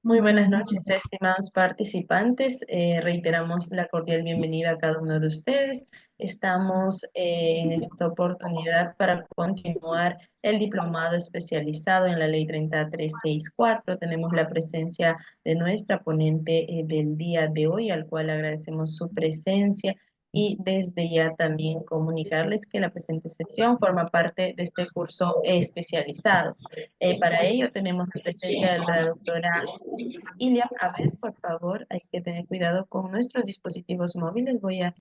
Muy buenas noches, estimados participantes. Reiteramos la cordial bienvenida a cada uno de ustedes. Estamos en esta oportunidad para continuar el diplomado especializado en la Ley 30364. Tenemos la presencia de nuestra ponente del día de hoy, al cual agradecemos su presencia. Y desde ya también comunicarles que la presente sesión forma parte de este curso especializado. Para ello tenemos la presencia de la doctora Ilia. A ver, por favor, hay que tener cuidado con nuestros dispositivos móviles. Voy a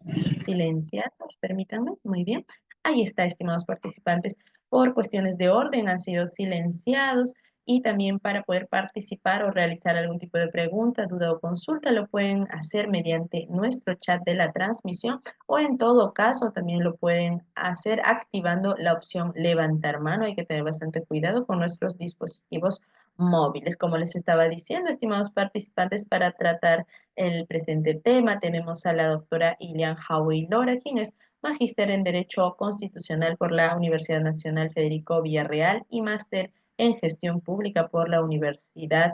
silenciarlos, permítanme. Muy bien. Ahí está, estimados participantes. Por cuestiones de orden han sido silenciados y también para poder participar o realizar algún tipo de pregunta, duda o consulta lo pueden hacer mediante nuestro chat de la transmisión o en todo caso también lo pueden hacer activando la opción levantar mano. Hay que tener bastante cuidado con nuestros dispositivos móviles. Como les estaba diciendo, estimados participantes, para tratar el presente tema, tenemos a la doctora Ilian Howie Lora, quien es magíster en Derecho Constitucional por la Universidad Nacional Federico Villarreal y máster en Gestión Pública por la Universidad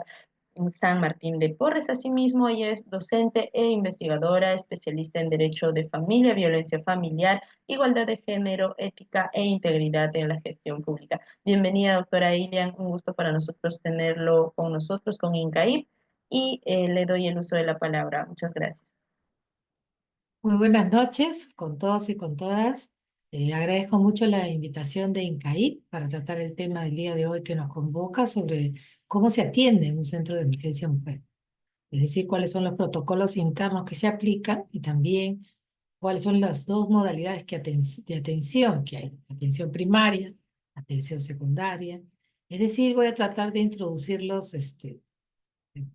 en San Martín de Porres. Asimismo, ella es docente e investigadora, especialista en Derecho de Familia, Violencia Familiar, Igualdad de Género, Ética e Integridad en la Gestión Pública. Bienvenida, doctora Ilian. Un gusto para nosotros tenerlo con nosotros, con INCAIP, y le doy el uso de la palabra. Muchas gracias. Muy buenas noches con todos y con todas. Agradezco mucho la invitación de INCAIP para tratar el tema del día de hoy que nos convoca sobre cómo se atiende en un centro de emergencia mujer. Es decir, cuáles son los protocolos internos que se aplican y también cuáles son las dos modalidades de atención que hay. Atención primaria, atención secundaria. Es decir, voy a tratar de introducirlos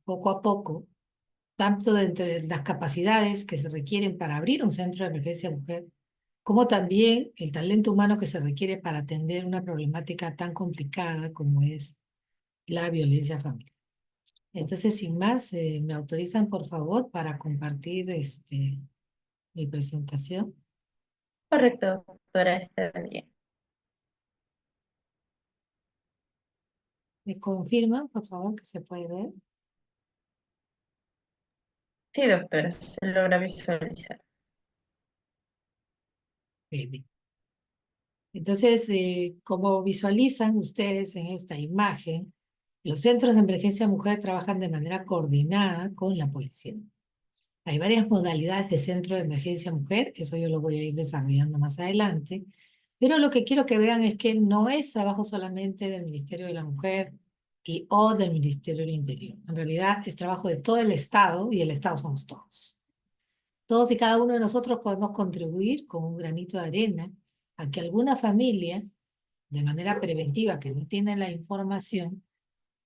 poco a poco tanto de entre las capacidades que se requieren para abrir un centro de emergencia mujer, como también el talento humano que se requiere para atender una problemática tan complicada como es la violencia familiar. Entonces, sin más, ¿me autorizan, por favor, para compartir mi presentación? Correcto, doctora, está bien. ¿Me confirman, por favor, que se puede ver? Sí, doctora, se logra visualizar. Bien. Entonces, como visualizan ustedes en esta imagen, los centros de emergencia mujer trabajan de manera coordinada con la policía. Hay varias modalidades de centro de emergencia mujer, eso yo lo voy a ir desarrollando más adelante, pero lo que quiero que vean es que no es trabajo solamente del Ministerio de la Mujer o del Ministerio del Interior. En realidad es trabajo de todo el Estado y el Estado somos todos. Todos y cada uno de nosotros podemos contribuir con un granito de arena a que alguna familia, de manera preventiva, que no tiene la información,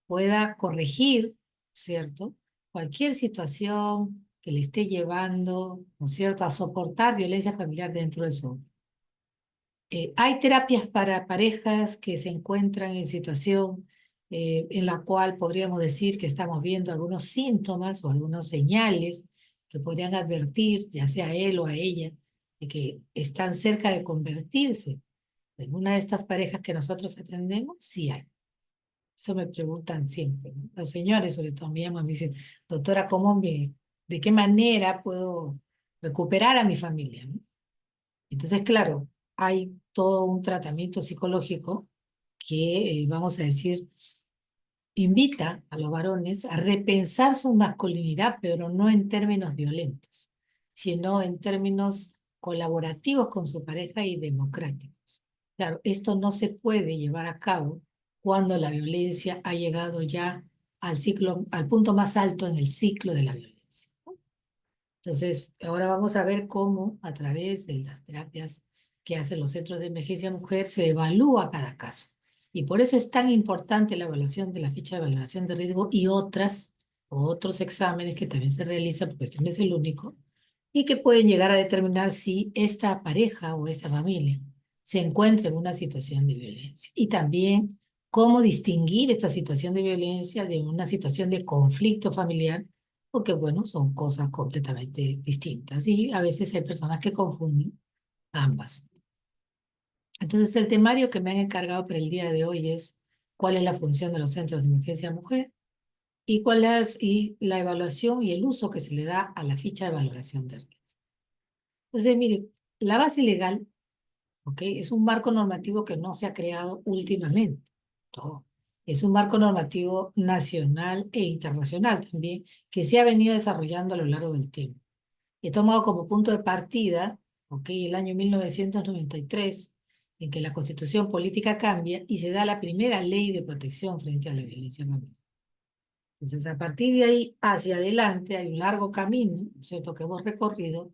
pueda corregir, ¿cierto? Cualquier situación que le esté llevando, ¿no es cierto?, a soportar violencia familiar dentro de su hogar. Hay terapias para parejas que se encuentran en situación en la cual podríamos decir que estamos viendo algunos síntomas o algunas señales que podrían advertir, ya sea a él o a ella, de que están cerca de convertirse en una de estas parejas que nosotros atendemos. Sí hay. Eso me preguntan siempre, ¿no? Los señores, sobre todo, me llaman, me dicen, doctora, de qué manera puedo recuperar a mi familia, ¿no? Entonces, claro, hay todo un tratamiento psicológico que, vamos a decir, invita a los varones a repensar su masculinidad, pero no en términos violentos, sino en términos colaborativos con su pareja y democráticos. Claro, esto no se puede llevar a cabo cuando la violencia ha llegado ya al punto más alto en el ciclo de la violencia, ¿no? Entonces, ahora vamos a ver cómo a través de las terapias que hacen los centros de emergencia mujer se evalúa cada caso. Y por eso es tan importante la evaluación de la ficha de valoración de riesgo y otros exámenes que también se realizan, porque este no es el único, y que pueden llegar a determinar si esta pareja o esta familia se encuentra en una situación de violencia. Y también cómo distinguir esta situación de violencia de una situación de conflicto familiar, porque bueno, son cosas completamente distintas y a veces hay personas que confunden ambas. Entonces el temario que me han encargado para el día de hoy es cuál es la función de los centros de emergencia mujer y cuál es la evaluación y el uso que se le da a la ficha de valoración de riesgo. Entonces, mire, la base legal, ¿ok? Es un marco normativo que no se ha creado últimamente. No. Es un marco normativo nacional e internacional también, que se ha venido desarrollando a lo largo del tiempo. He tomado como punto de partida, ¿ok?, el año 1993, en que la Constitución política cambia y se da la primera ley de protección frente a la violencia familiar. Entonces, a partir de ahí hacia adelante hay un largo camino, ¿no es cierto?, que hemos recorrido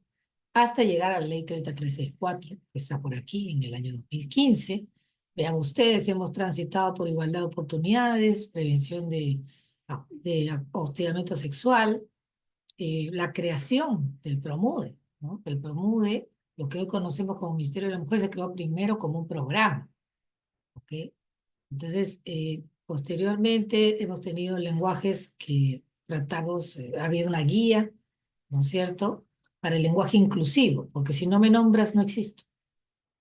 hasta llegar a la ley 3364, que está por aquí en el año 2015. Vean ustedes, hemos transitado por igualdad de oportunidades, prevención de hostigamiento sexual, la creación del PROMUDE, ¿no? El PROMUDE, lo que hoy conocemos como Ministerio de la Mujer, se creó primero como un programa, ¿ok? Entonces, posteriormente hemos tenido lenguajes que tratamos, ha habido una guía, ¿no es cierto?, para el lenguaje inclusivo, porque si no me nombras, no existo,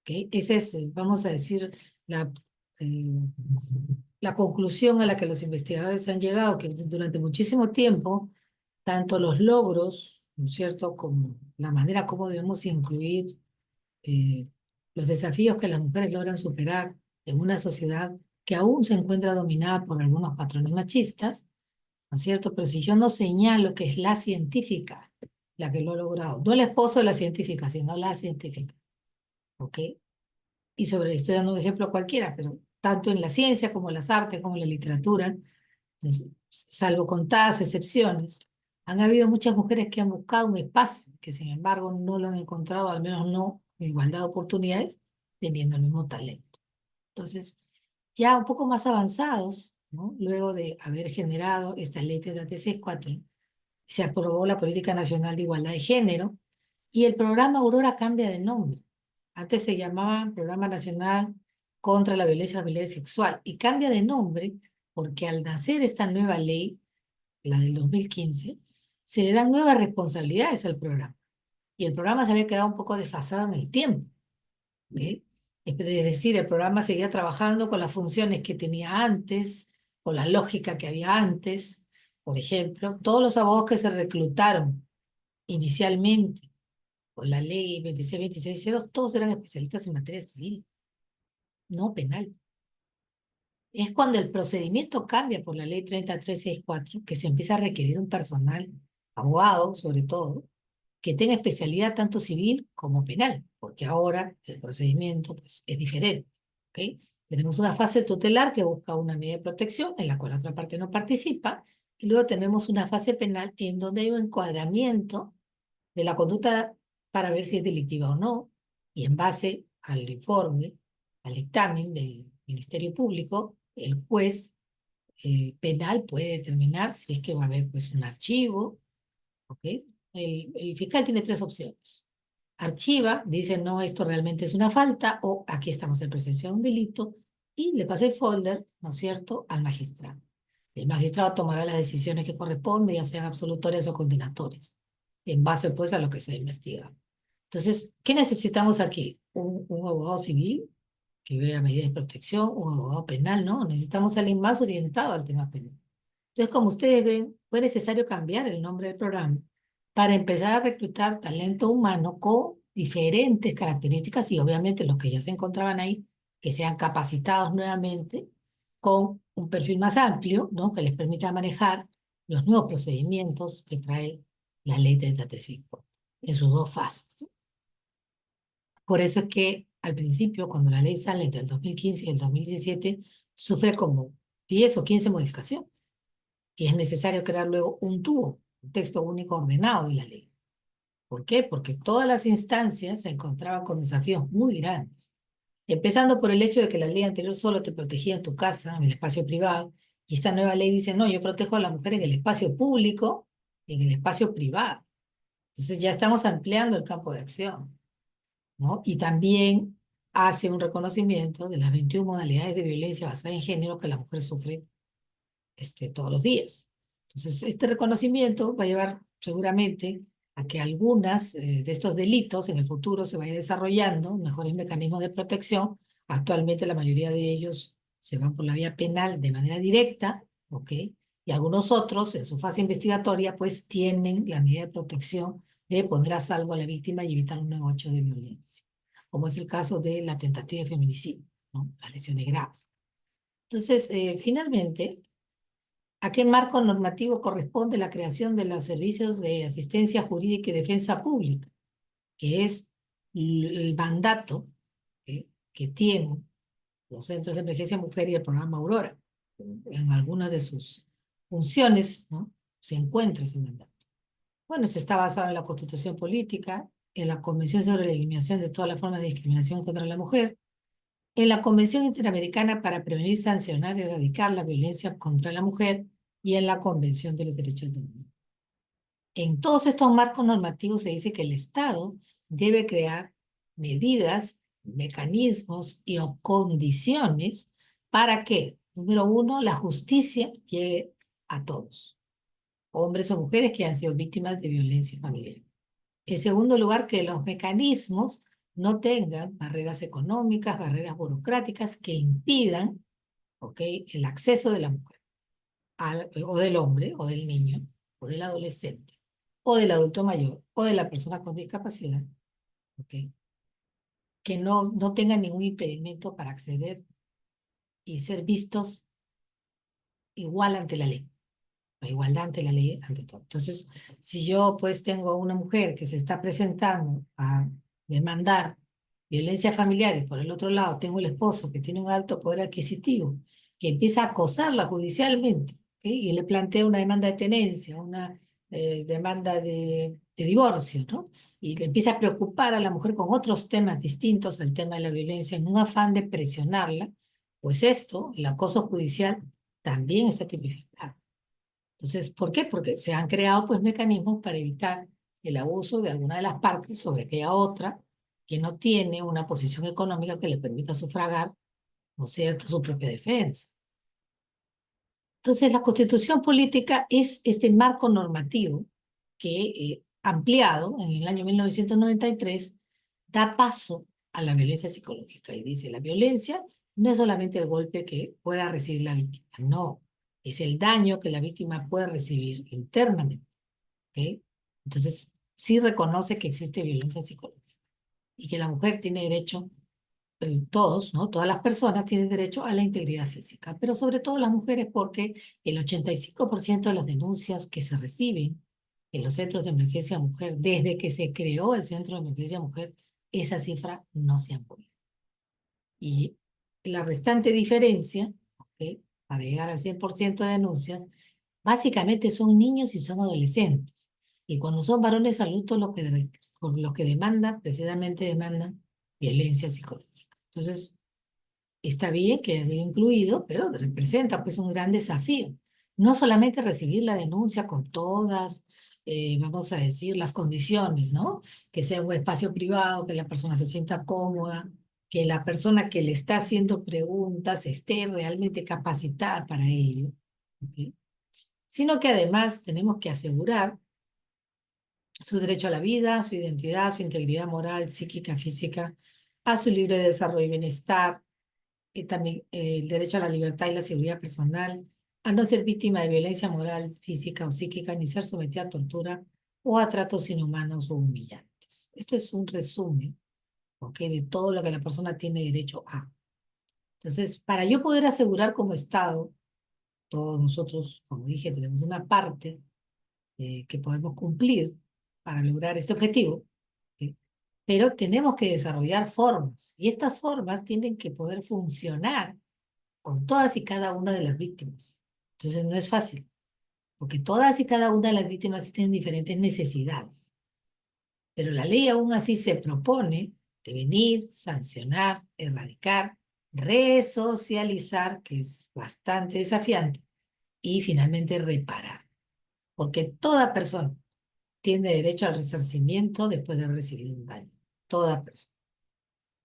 ¿ok? Esa es, vamos a decir, la, eh, la conclusión a la que los investigadores han llegado, que durante muchísimo tiempo, tanto los logros, ¿no es cierto?, como la manera como debemos incluir eh, los desafíos que las mujeres logran superar en una sociedad que aún se encuentra dominada por algunos patrones machistas, ¿no es cierto? Pero si yo no señalo que es la científica la que lo ha logrado, no el esposo de la científica, sino la científica, ¿ok? Y estoy dando un ejemplo cualquiera, pero tanto en la ciencia como en las artes, como en la literatura, pues, salvo contadas excepciones, han habido muchas mujeres que han buscado un espacio, que sin embargo no lo han encontrado, al menos no en igualdad de oportunidades, teniendo el mismo talento. Entonces, ya un poco más avanzados, ¿no?, luego de haber generado esta ley 3664, se aprobó la Política Nacional de Igualdad de Género y el programa Aurora cambia de nombre. Antes se llamaba Programa Nacional contra la Violencia Familiar y Sexual y cambia de nombre porque al nacer esta nueva ley, la del 2015, se le dan nuevas responsabilidades al programa. Y el programa se había quedado un poco desfasado en el tiempo, ¿ok? Es decir, el programa seguía trabajando con las funciones que tenía antes, con la lógica que había antes. Por ejemplo, todos los abogados que se reclutaron inicialmente con la ley 2626, todos eran especialistas en materia civil, no penal. Es cuando el procedimiento cambia por la ley 3364 que se empieza a requerir un personal, abogado sobre todo, que tenga especialidad tanto civil como penal, porque ahora el procedimiento pues, es diferente. ¿Okay? Tenemos una fase tutelar que busca una medida de protección en la cual la otra parte no participa, y luego tenemos una fase penal en donde hay un encuadramiento de la conducta para ver si es delictiva o no, y en base al informe, al dictamen del Ministerio Público, el juez penal puede determinar si es que va a haber pues un archivo, ¿ok? El fiscal tiene tres opciones. Archiva, dice no, esto realmente es una falta, o aquí estamos en presencia de un delito, y le pasa el folder, ¿no es cierto?, al magistrado. El magistrado tomará las decisiones que corresponden, ya sean absolutorias o condenatorias, en base pues a lo que se ha investigado. Entonces, ¿qué necesitamos aquí? Un abogado civil que vea medidas de protección, un abogado penal, ¿no? Necesitamos a alguien más orientado al tema penal. Entonces, como ustedes ven, fue necesario cambiar el nombre del programa para empezar a reclutar talento humano con diferentes características y obviamente los que ya se encontraban ahí, que sean capacitados nuevamente con un perfil más amplio, ¿no?, que les permita manejar los nuevos procedimientos que trae la ley 35 en sus dos fases, ¿no? Por eso es que al principio, cuando la ley sale entre el 2015 y el 2017, sufre como 10 o 15 modificaciones y es necesario crear luego un TUO, un texto único ordenado de la ley. ¿Por qué? Porque todas las instancias se encontraban con desafíos muy grandes, empezando por el hecho de que la ley anterior solo te protegía en tu casa, en el espacio privado, y esta nueva ley dice, no, yo protejo a la mujer en el espacio público y en el espacio privado. Entonces ya estamos ampliando el campo de acción, ¿no? Y también hace un reconocimiento de las 21 modalidades de violencia basada en género que la mujer sufre todos los días. Entonces, este reconocimiento va a llevar seguramente a que algunas de estos delitos en el futuro se vaya desarrollando mejores mecanismos de protección. Actualmente la mayoría de ellos se van por la vía penal de manera directa, ¿ok? Y algunos otros, en su fase investigatoria, pues tienen la medida de protección de poner a salvo a la víctima y evitar un nuevo hecho de violencia, como es el caso de la tentativa de feminicidio, ¿no? Las lesiones graves. Entonces, finalmente, ¿a qué marco normativo corresponde la creación de los servicios de asistencia jurídica y defensa pública? Que es el mandato que tienen los centros de emergencia mujer y el programa Aurora. En algunas de sus funciones, ¿no? Se encuentra ese mandato. Bueno, se está basado en la Constitución Política, en la Convención sobre la Eliminación de todas las formas de discriminación contra la mujer, en la Convención Interamericana para prevenir, sancionar y erradicar la violencia contra la mujer y en la Convención de los Derechos del Niño. En todos estos marcos normativos se dice que el Estado debe crear medidas, mecanismos y o condiciones para que, número uno, la justicia llegue a todos, hombres o mujeres que han sido víctimas de violencia familiar. En segundo lugar, que los mecanismos no tengan barreras económicas, barreras burocráticas que impidan, ¿ok?, el acceso de la mujer o del hombre o del niño o del adolescente o del adulto mayor o de la persona con discapacidad, ¿ok?, que no tengan ningún impedimento para acceder y ser vistos igual ante la ley. La igualdad ante la ley, ante todo. Entonces, si yo pues tengo una mujer que se está presentando a demandar violencia familiar y por el otro lado tengo el esposo que tiene un alto poder adquisitivo, que empieza a acosarla judicialmente, ¿okay?, y le plantea una demanda de tenencia, una demanda de divorcio, ¿no? Y le empieza a preocupar a la mujer con otros temas distintos al tema de la violencia en un afán de presionarla, pues esto, el acoso judicial, también está tipificado. Entonces, ¿por qué? Porque se han creado pues mecanismos para evitar el abuso de alguna de las partes sobre aquella otra que no tiene una posición económica que le permita sufragar, ¿no es cierto?, su propia defensa. Entonces, la Constitución política es este marco normativo que, ampliado en el año 1993, da paso a la violencia psicológica y dice, la violencia no es solamente el golpe que pueda recibir la víctima, no, es el daño que la víctima puede recibir internamente, ¿ok? Entonces, sí reconoce que existe violencia psicológica y que la mujer tiene derecho, todos, ¿no? Todas las personas tienen derecho a la integridad física, pero sobre todo las mujeres porque el 85% de las denuncias que se reciben en los centros de emergencia mujer, desde que se creó el centro de emergencia mujer, esa cifra no se ha movido. Y la restante diferencia, ¿okay?, para llegar al 100% de denuncias, básicamente son niños y son adolescentes. Y cuando son varones adultos, lo que demandan, precisamente demandan violencia psicológica. Entonces, está bien que haya sido incluido, pero representa pues un gran desafío. No solamente recibir la denuncia con todas, vamos a decir, las condiciones, ¿no? Que sea un espacio privado, que la persona se sienta cómoda, que la persona que le está haciendo preguntas esté realmente capacitada para ello, ¿ok?, sino que además tenemos que asegurar su derecho a la vida, su identidad, su integridad moral, psíquica, física, a su libre desarrollo y bienestar, y también el derecho a la libertad y la seguridad personal, a no ser víctima de violencia moral, física o psíquica, ni ser sometida a tortura o a tratos inhumanos o humillantes. Esto es un resumen, ¿ok?, de todo lo que la persona tiene derecho a. Entonces, para yo poder asegurar como Estado, todos nosotros, como dije, tenemos una parte que podemos cumplir para lograr este objetivo, ¿ok?, pero tenemos que desarrollar formas, y estas formas tienen que poder funcionar con todas y cada una de las víctimas. Entonces no es fácil, porque todas y cada una de las víctimas tienen diferentes necesidades. Pero la ley aún así se propone prevenir, sancionar, erradicar, resocializar, que es bastante desafiante, y finalmente reparar. Porque toda persona tiene derecho al resarcimiento después de haber recibido un daño. Toda persona.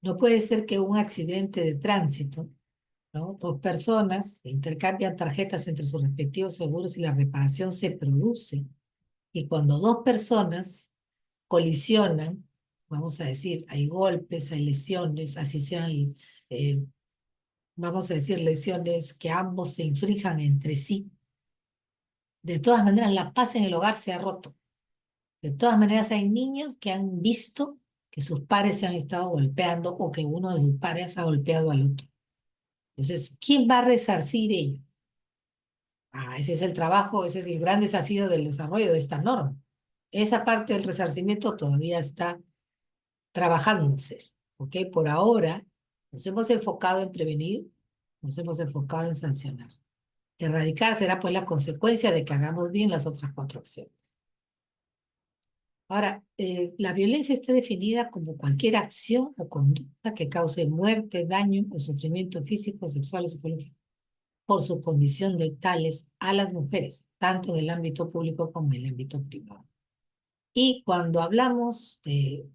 No puede ser que un accidente de tránsito, ¿no?, dos personas intercambian tarjetas entre sus respectivos seguros y la reparación se produce. Y cuando dos personas colisionan, vamos a decir, hay golpes, hay lesiones, así sean vamos a decir, lesiones que ambos se inflijan entre sí, de todas maneras la paz en el hogar se ha roto. De todas maneras hay niños que han visto que sus pares se han estado golpeando o que uno de sus pares ha golpeado al otro. Entonces, ¿quién va a resarcir ello? Ese es el trabajo, ese es el gran desafío del desarrollo de esta norma. Esa parte del resarcimiento todavía está trabajándose, ¿ok? Por ahora nos hemos enfocado en prevenir, nos hemos enfocado en sancionar. Erradicar será pues la consecuencia de que hagamos bien las otras cuatro acciones. Ahora, la violencia está definida como cualquier acción o conducta que cause muerte, daño o sufrimiento físico, sexual o psicológico por su condición de tales a las mujeres, tanto en el ámbito público como en el ámbito privado. Y cuando hablamos de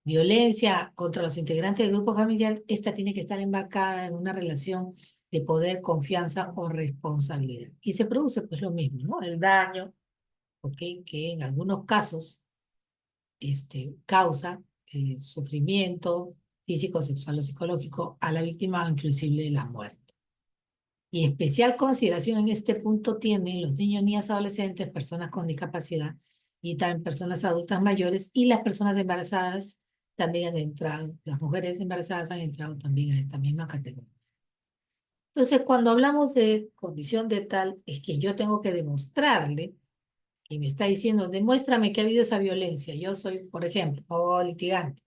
violencia contra los integrantes del grupo familiar, esta tiene que estar embarcada en una relación de poder, confianza o responsabilidad. Y se produce pues lo mismo, ¿no? El daño, ¿ok? Que en algunos casos causa sufrimiento físico, sexual o psicológico a la víctima o inclusive la muerte. Y especial consideración en este punto tienen los niños, niñas, adolescentes, personas con discapacidad y también personas adultas mayores y las personas embarazadas también han entrado, las mujeres embarazadas han entrado también a esta misma categoría. Entonces, cuando hablamos de condición de tal, es que yo tengo que demostrarle, y me está diciendo, demuéstrame que ha habido esa violencia. Yo soy, por ejemplo, abogado litigante,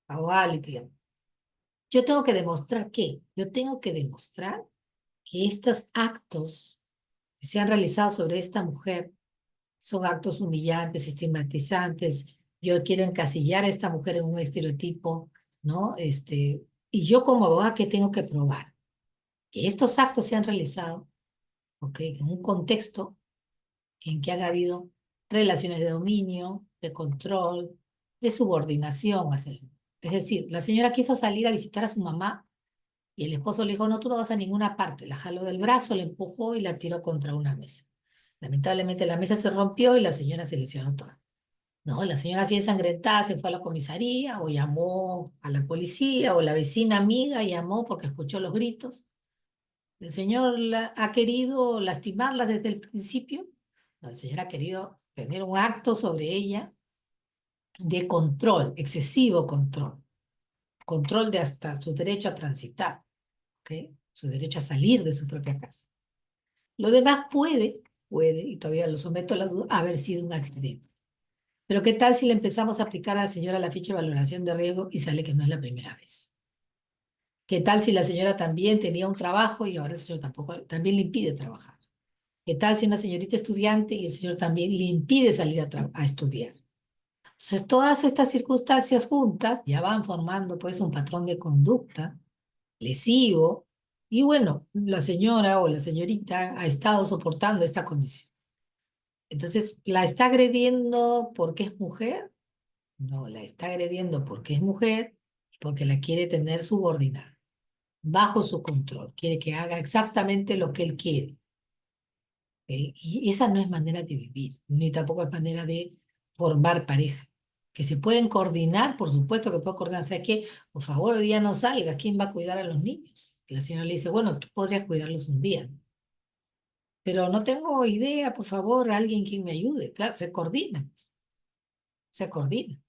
abogada litigante. Yo tengo que demostrar qué? Yo tengo que demostrar que estos actos que se han realizado sobre esta mujer son actos humillantes, estigmatizantes. Yo quiero encasillar a esta mujer en un estereotipo, ¿no? Y yo como abogada, ¿qué tengo que probar? Que estos actos se han realizado, ¿ok? En un contexto en que ha habido relaciones de dominio, de control, de subordinación hacia el... Es decir, la señora quiso salir a visitar a su mamá y el esposo le dijo, no, tú no vas a ninguna parte. La jaló del brazo, la empujó y la tiró contra una mesa. Lamentablemente la mesa se rompió y la señora se lesionó toda. No, la señora así ensangrentada se fue a la comisaría o llamó a la policía o la vecina amiga llamó porque escuchó los gritos. El señor ha querido lastimarla desde el principio. No, el señor ha querido tener un acto sobre ella de control, excesivo control. Control de hasta su derecho a transitar, ¿ok? Su derecho a salir de su propia casa. Lo demás puede, y todavía lo someto a la duda, haber sido un accidente. Pero ¿qué tal si le empezamos a aplicar a la señora la ficha de valoración de riesgo y sale que no es la primera vez? ¿Qué tal si la señora también tenía un trabajo y ahora el señor tampoco, también le impide trabajar? ¿Qué tal si una señorita estudiante y el señor también le impide salir a estudiar? Entonces, todas estas circunstancias juntas ya van formando pues un patrón de conducta lesivo y bueno, la señora o la señorita ha estado soportando esta condición. Entonces, ¿la está agrediendo porque es mujer? No, la está agrediendo porque es mujer y porque la quiere tener subordinada, bajo su control. Quiere que haga exactamente lo que él quiere. Y esa no es manera de vivir, ni tampoco es manera de formar pareja. Que se pueden coordinar, por supuesto que pueden coordinar. O sea, que, por favor, hoy día no salgas, ¿quién va a cuidar a los niños? La señora le dice, bueno, tú podrías cuidarlos un día, pero no tengo idea, por favor, alguien quien me ayude. Claro, se coordina, se coordina.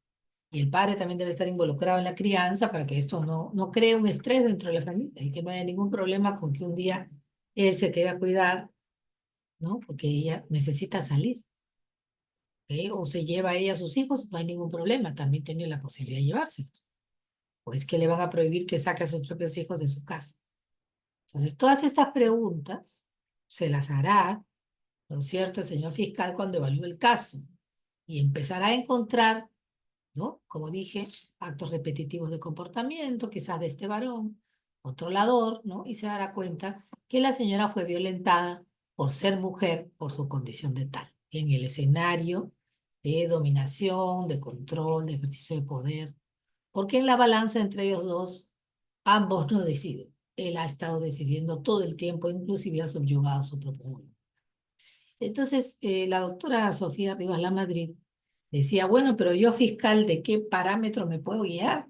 Y el padre también debe estar involucrado en la crianza para que esto no cree un estrés dentro de la familia y que no haya ningún problema con que un día él se quede a cuidar, ¿no? Porque ella necesita salir. ¿Ok? O se lleva a ella a sus hijos, no hay ningún problema, también tiene la posibilidad de llevárselos. O es que le van a prohibir que saque a sus propios hijos de su casa. Entonces, todas estas preguntas se las hará, ¿no es cierto?, el señor fiscal cuando evalúe el caso y empezará a encontrar, ¿no? Como dije, actos repetitivos de comportamiento, quizás de este varón, controlador, ¿no? Y se dará cuenta que la señora fue violentada por ser mujer, por su condición de tal, en el escenario de dominación, de control, de ejercicio de poder, porque en la balanza entre ellos dos, ambos no deciden. Él ha estado decidiendo todo el tiempo, inclusive ha subyugado su propio voluntad. Entonces, la doctora Sofía Rivas Lamadrid decía, bueno, pero yo fiscal, ¿de qué parámetro me puedo guiar?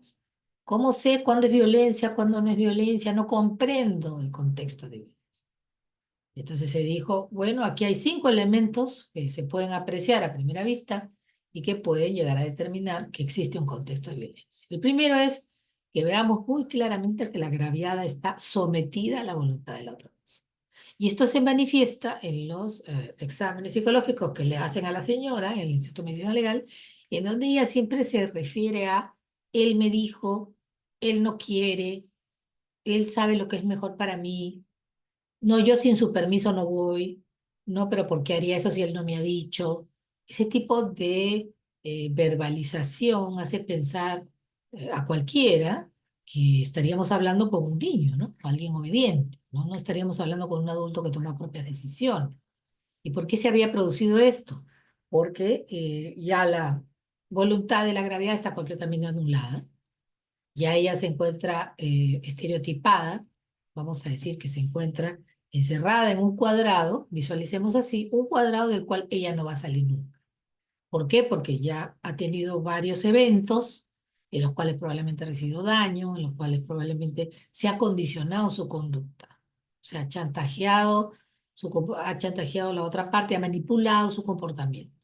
¿Cómo sé cuándo es violencia, cuándo no es violencia? No comprendo el contexto de violencia. Entonces se dijo, bueno, aquí hay 5 elementos que se pueden apreciar a primera vista y que pueden llegar a determinar que existe un contexto de violencia. El primero es que veamos muy claramente que la agraviada está sometida a la voluntad de la otra persona. Y esto se manifiesta en los exámenes psicológicos que le hacen a la señora en el Instituto de Medicina Legal, en donde ella siempre se refiere a, él me dijo, él no quiere, él sabe lo que es mejor para mí, no, yo sin su permiso no voy. No, pero ¿por qué haría eso si él no me ha dicho? Ese tipo de verbalización hace pensar a cualquiera que estaríamos hablando con un niño, ¿no? Con alguien obediente, ¿no? No estaríamos hablando con un adulto que toma propias decisiones. ¿Y por qué se había producido esto? Porque ya la voluntad de la gravedad está completamente anulada. Ya ella se encuentra estereotipada, vamos a decir que se encuentra encerrada en un cuadrado, visualicemos así, un cuadrado del cual ella no va a salir nunca. ¿Por qué? Porque ya ha tenido varios eventos en los cuales probablemente ha recibido daño, en los cuales probablemente se ha condicionado su conducta, se ha chantajeado, ha chantajeado la otra parte, ha manipulado su comportamiento.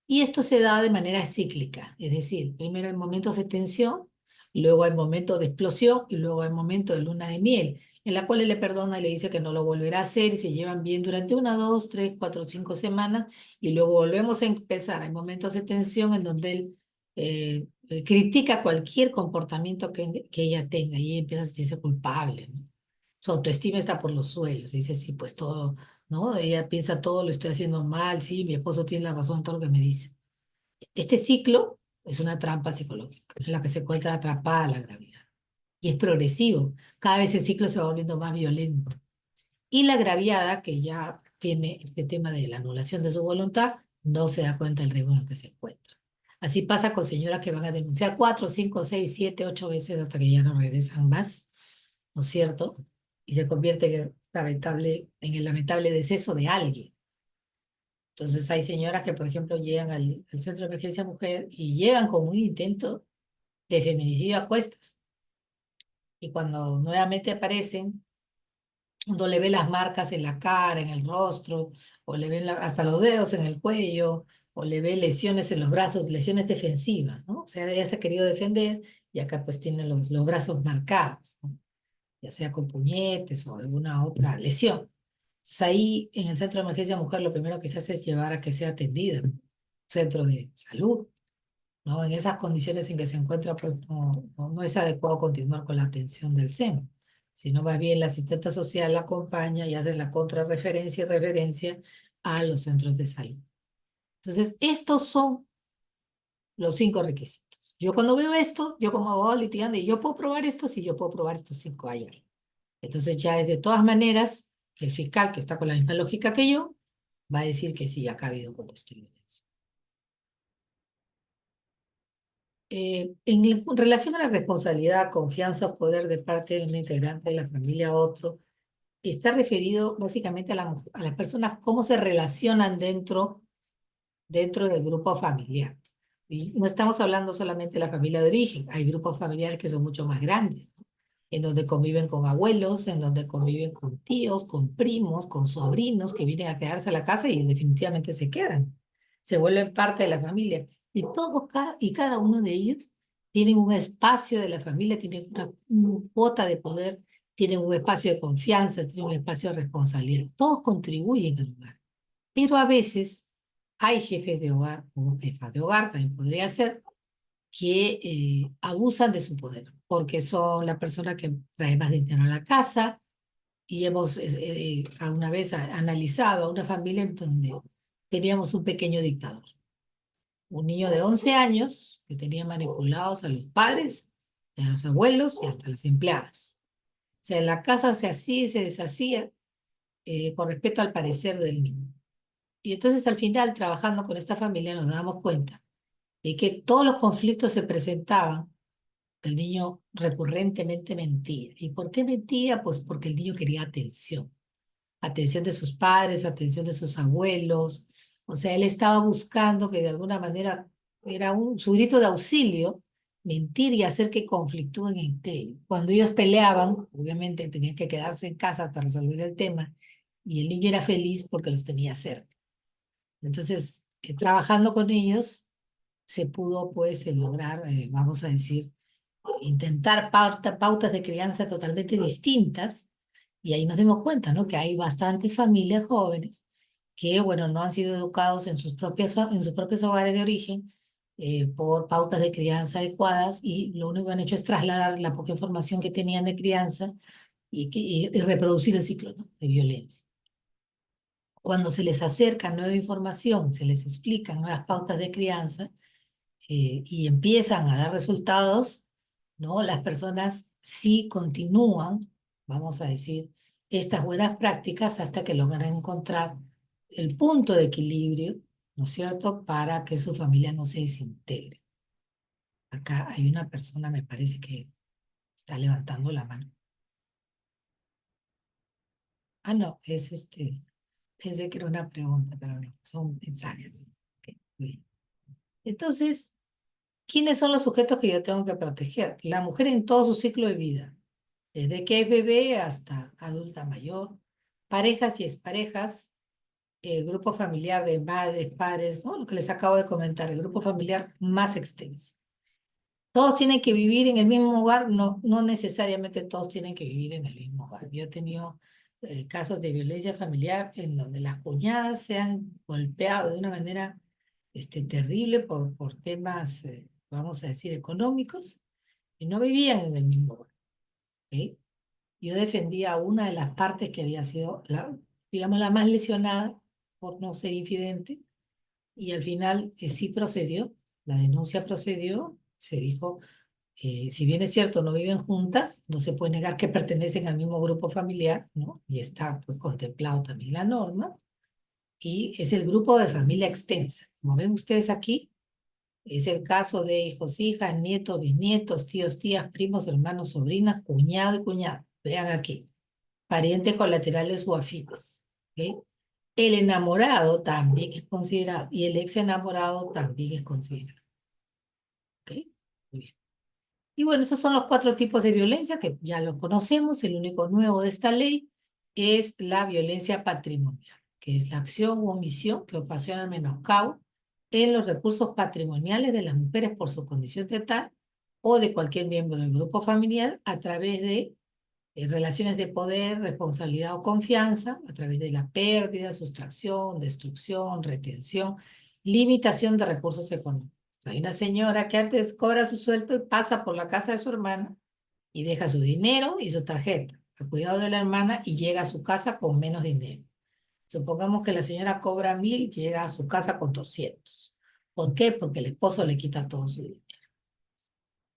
Y esto se da de manera cíclica, es decir, primero hay momentos de tensión, luego hay momentos de explosión y luego hay momentos de luna de miel, en la cual él le perdona y le dice que no lo volverá a hacer y se llevan bien durante 1, 2, 3, 4, 5 semanas y luego volvemos a empezar. Hay momentos de tensión en donde él critica cualquier comportamiento que ella tenga y ella empieza a sentirse culpable, ¿no? Su autoestima está por los suelos y dice, sí, pues todo, ¿no? Ella piensa todo lo estoy haciendo mal, sí, mi esposo tiene la razón en todo lo que me dice. Este ciclo es una trampa psicológica en la que se encuentra atrapada la gravedad. Y es progresivo. Cada vez el ciclo se va volviendo más violento. Y la agraviada, que ya tiene este tema de la anulación de su voluntad, no se da cuenta del riesgo en el que se encuentra. Así pasa con señoras que van a denunciar 4, 5, 6, 7, 8 veces hasta que ya no regresan más, ¿no es cierto? Y se convierte en el lamentable deceso de alguien. Entonces hay señoras que, por ejemplo, llegan al Centro de Emergencia Mujer y llegan con un intento de feminicidio a cuestas. Y cuando nuevamente aparecen, uno le ve las marcas en la cara, en el rostro, o le ven hasta los dedos en el cuello, o le ve lesiones en los brazos, lesiones defensivas, ¿no? O sea, ella se ha querido defender y acá pues tiene los brazos marcados, ¿no? Ya sea con puñetes o alguna otra lesión. Entonces ahí en el Centro de Emergencia Mujer lo primero que se hace es llevar a que sea atendida, ¿no? Centro de salud, ¿no? En esas condiciones en que se encuentra, pues no es adecuado continuar con la atención del SEM, sino más bien la asistente social la acompaña y hace la contrarreferencia y referencia a los centros de salud. Entonces, estos son los 5 requisitos. Yo cuando veo esto, yo como abogado litigante, yo puedo probar esto si yo puedo probar estos 5 ayer. Entonces ya es de todas maneras que el fiscal, que está con la misma lógica que yo, va a decir que sí, acá ha habido contexto de violencia. En relación a la responsabilidad, confianza o poder de parte de un integrante de la familia a otro, está referido básicamente a las personas, cómo se relacionan dentro del grupo familiar. Y no estamos hablando solamente de la familia de origen, hay grupos familiares que son mucho más grandes, ¿no? En donde conviven con abuelos, en donde conviven con tíos, con primos, con sobrinos que vienen a quedarse a la casa y definitivamente se quedan, se vuelven parte de la familia. Y todos y cada uno de ellos tienen un espacio de la familia, tienen una cuota de poder, tienen un espacio de confianza, tienen un espacio de responsabilidad. Todos contribuyen al lugar. Pero a veces hay jefes de hogar o jefas de hogar, también podría ser, que abusan de su poder, porque son la persona que trae más dinero a la casa y hemos una vez analizado a una familia en donde teníamos un pequeño dictador, un niño de 11 años que tenía manipulados a los padres, a los abuelos y hasta las empleadas. O sea, la casa se hacía y se deshacía con respecto al parecer del niño. Y entonces al final, trabajando con esta familia, nos damos cuenta de que todos los conflictos se presentaban, el niño recurrentemente mentía. ¿Y por qué mentía? Pues porque el niño quería atención. Atención de sus padres, atención de sus abuelos. O sea, él estaba buscando que de alguna manera era su grito de auxilio, mentir y hacer que conflictúen entre ellos. Cuando ellos peleaban, obviamente tenían que quedarse en casa hasta resolver el tema y el niño era feliz porque los tenía cerca. Entonces, trabajando con ellos, se pudo pues lograr, vamos a decir, intentar pautas de crianza totalmente distintas y ahí nos dimos cuenta, ¿no? Que hay bastantes familias jóvenes que, bueno, no han sido educados en en sus propios hogares de origen por pautas de crianza adecuadas y lo único que han hecho es trasladar la poca información que tenían de crianza y reproducir el ciclo, ¿no? De violencia. Cuando se les acerca nueva información, se les explican nuevas pautas de crianza, y empiezan a dar resultados, ¿no? Las personas sí continúan, vamos a decir, estas buenas prácticas hasta que logran encontrar el punto de equilibrio, ¿no es cierto?, para que su familia no se desintegre. Acá hay una persona, me parece que está levantando la mano. Ah, no, es pensé que era una pregunta, pero no, son mensajes. Ok, muy bien. Entonces, ¿quiénes son los sujetos que yo tengo que proteger? La mujer en todo su ciclo de vida, desde que es bebé hasta adulta mayor, parejas y exparejas, grupo familiar de madres, padres, ¿no? Lo que les acabo de comentar, el grupo familiar más extenso. ¿Todos tienen que vivir en el mismo hogar? No, no necesariamente todos tienen que vivir en el mismo hogar. Yo he tenido casos de violencia familiar en donde las cuñadas se han golpeado de una manera terrible por temas, vamos a decir, económicos, y no vivían en el mismo hogar. ¿Ok? Yo defendía a una de las partes que había sido, digamos, la más lesionada por no ser infidente, y al final sí procedió, la denuncia procedió, se dijo, si bien es cierto, no viven juntas, no se puede negar que pertenecen al mismo grupo familiar, ¿no? Y está pues contemplado también la norma, y es el grupo de familia extensa. Como ven ustedes aquí, es el caso de hijos, hijas, nietos, bisnietos, tíos, tías, primos, hermanos, sobrinas, cuñado y cuñada. Vean aquí, parientes colaterales o afines. ¿Ok? El enamorado también es considerado y el ex enamorado también es considerado. ¿Ok? Muy bien. Y bueno, estos son los 4 tipos de violencia que ya los conocemos. El único nuevo de esta ley es la violencia patrimonial, que es la acción u omisión que ocasiona el menoscabo en los recursos patrimoniales de las mujeres por su condición de tal o de cualquier miembro del grupo familiar a través de relaciones de poder, responsabilidad o confianza, a través de la pérdida, sustracción, destrucción, retención, limitación de recursos económicos. Hay una señora que antes cobra su sueldo y pasa por la casa de su hermana y deja su dinero y su tarjeta al cuidado de la hermana y llega a su casa con menos dinero. Supongamos que la señora cobra 1.000, llega a su casa con 200. ¿Por qué? Porque el esposo le quita todo su dinero.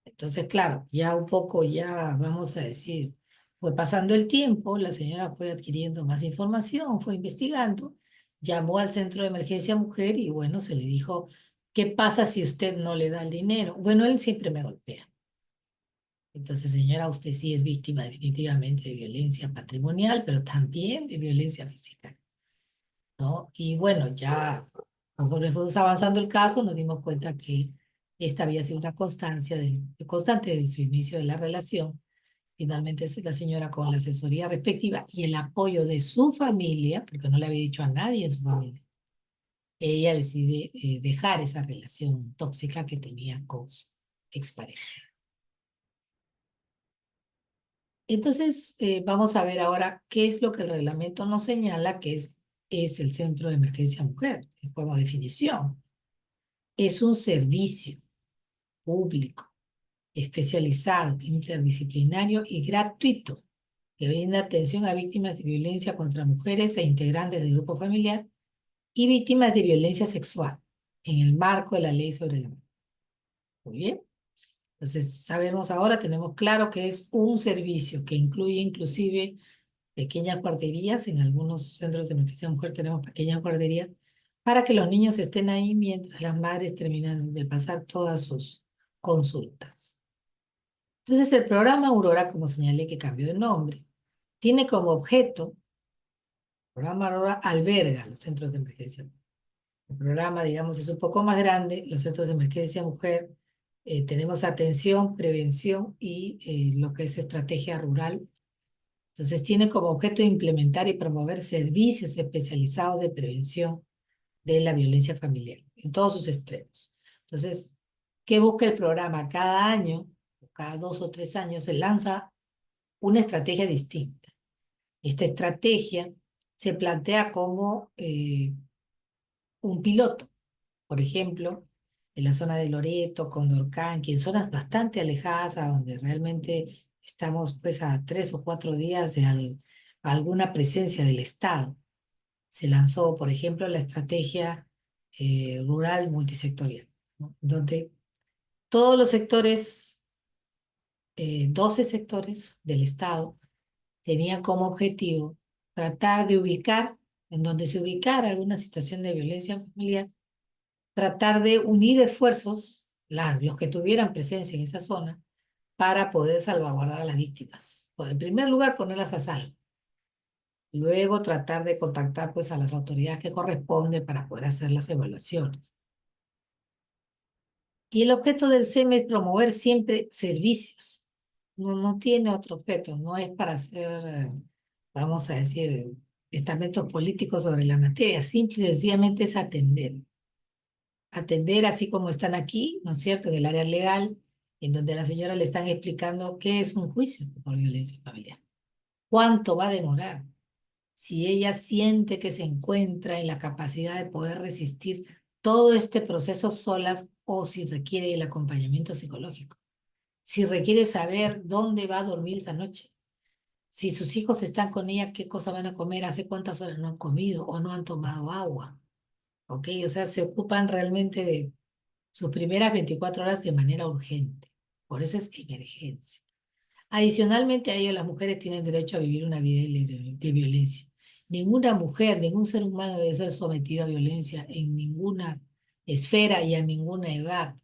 Entonces, claro, ya un poco, ya vamos a decir, fue pasando el tiempo, la señora fue adquiriendo más información, fue investigando, llamó al centro de emergencia mujer y bueno, se le dijo, ¿qué pasa si usted no le da el dinero? Bueno, él siempre me golpea. Entonces, señora, usted sí es víctima definitivamente de violencia patrimonial, pero también de violencia física, ¿no? Y bueno, ya conforme fuimos avanzando el caso, nos dimos cuenta que esta había sido una constante desde su inicio de la relación. Finalmente, la señora, con la asesoría respectiva y el apoyo de su familia, porque no le había dicho a nadie en su familia, ella decide dejar esa relación tóxica que tenía con su expareja. Entonces, vamos a ver ahora qué es lo que el reglamento nos señala que es el Centro de Emergencia Mujer, como definición. Es un servicio público, especializado, interdisciplinario y gratuito que brinda atención a víctimas de violencia contra mujeres e integrantes del grupo familiar y víctimas de violencia sexual en el marco de la ley sobre la mujer. Muy bien. Entonces, sabemos ahora, tenemos claro que es un servicio que incluye inclusive pequeñas guarderías. En algunos centros de emergencia mujer tenemos pequeñas guarderías para que los niños estén ahí mientras las madres terminan de pasar todas sus consultas. Entonces, el programa Aurora, como señalé que cambió de nombre, tiene como objeto, el programa Aurora alberga los centros de emergencia mujer. El programa, digamos, es un poco más grande, los centros de emergencia mujer tenemos atención, prevención y lo que es estrategia rural. Entonces tiene como objeto implementar y promover servicios especializados de prevención de la violencia familiar en todos sus extremos. Entonces, ¿qué busca el programa? Cada año, cada 2 o 3 años, se lanza una estrategia distinta. Esta estrategia se plantea como un piloto, por ejemplo, en la zona de Loreto, Condorcanqui, en zonas bastante alejadas a donde realmente estamos pues a 3 o 4 días de alguna presencia del Estado. Se lanzó, por ejemplo, la estrategia rural multisectorial, ¿no? Donde todos los sectores, 12 sectores del Estado, tenían como objetivo tratar de ubicar, en donde se ubicara alguna situación de violencia familiar, tratar de unir esfuerzos, los que tuvieran presencia en esa zona, para poder salvaguardar a las víctimas. En primer lugar, ponerlas a salvo. Luego tratar de contactar pues a las autoridades que corresponden para poder hacer las evaluaciones. Y el objeto del SEM es promover siempre servicios. No tiene otro objeto, no es para hacer, vamos a decir, estamentos políticos sobre la materia, simple y sencillamente es atender. Atender así como están aquí, ¿no es cierto?, en el área legal, en donde a la señora le están explicando qué es un juicio por violencia familiar. ¿Cuánto va a demorar? Si ella siente que se encuentra en la capacidad de poder resistir todo este proceso solas o si requiere el acompañamiento psicológico, si requiere saber dónde va a dormir esa noche, si sus hijos están con ella, qué cosa van a comer, hace cuántas horas no han comido o no han tomado agua, ¿ok? O sea, se ocupan realmente de sus primeras 24 horas de manera urgente. Por eso es emergencia. Adicionalmente a ello, las mujeres tienen derecho a vivir una vida libre de violencia. Ninguna mujer, ningún ser humano debe ser sometido a violencia en ninguna esfera y a ninguna edad.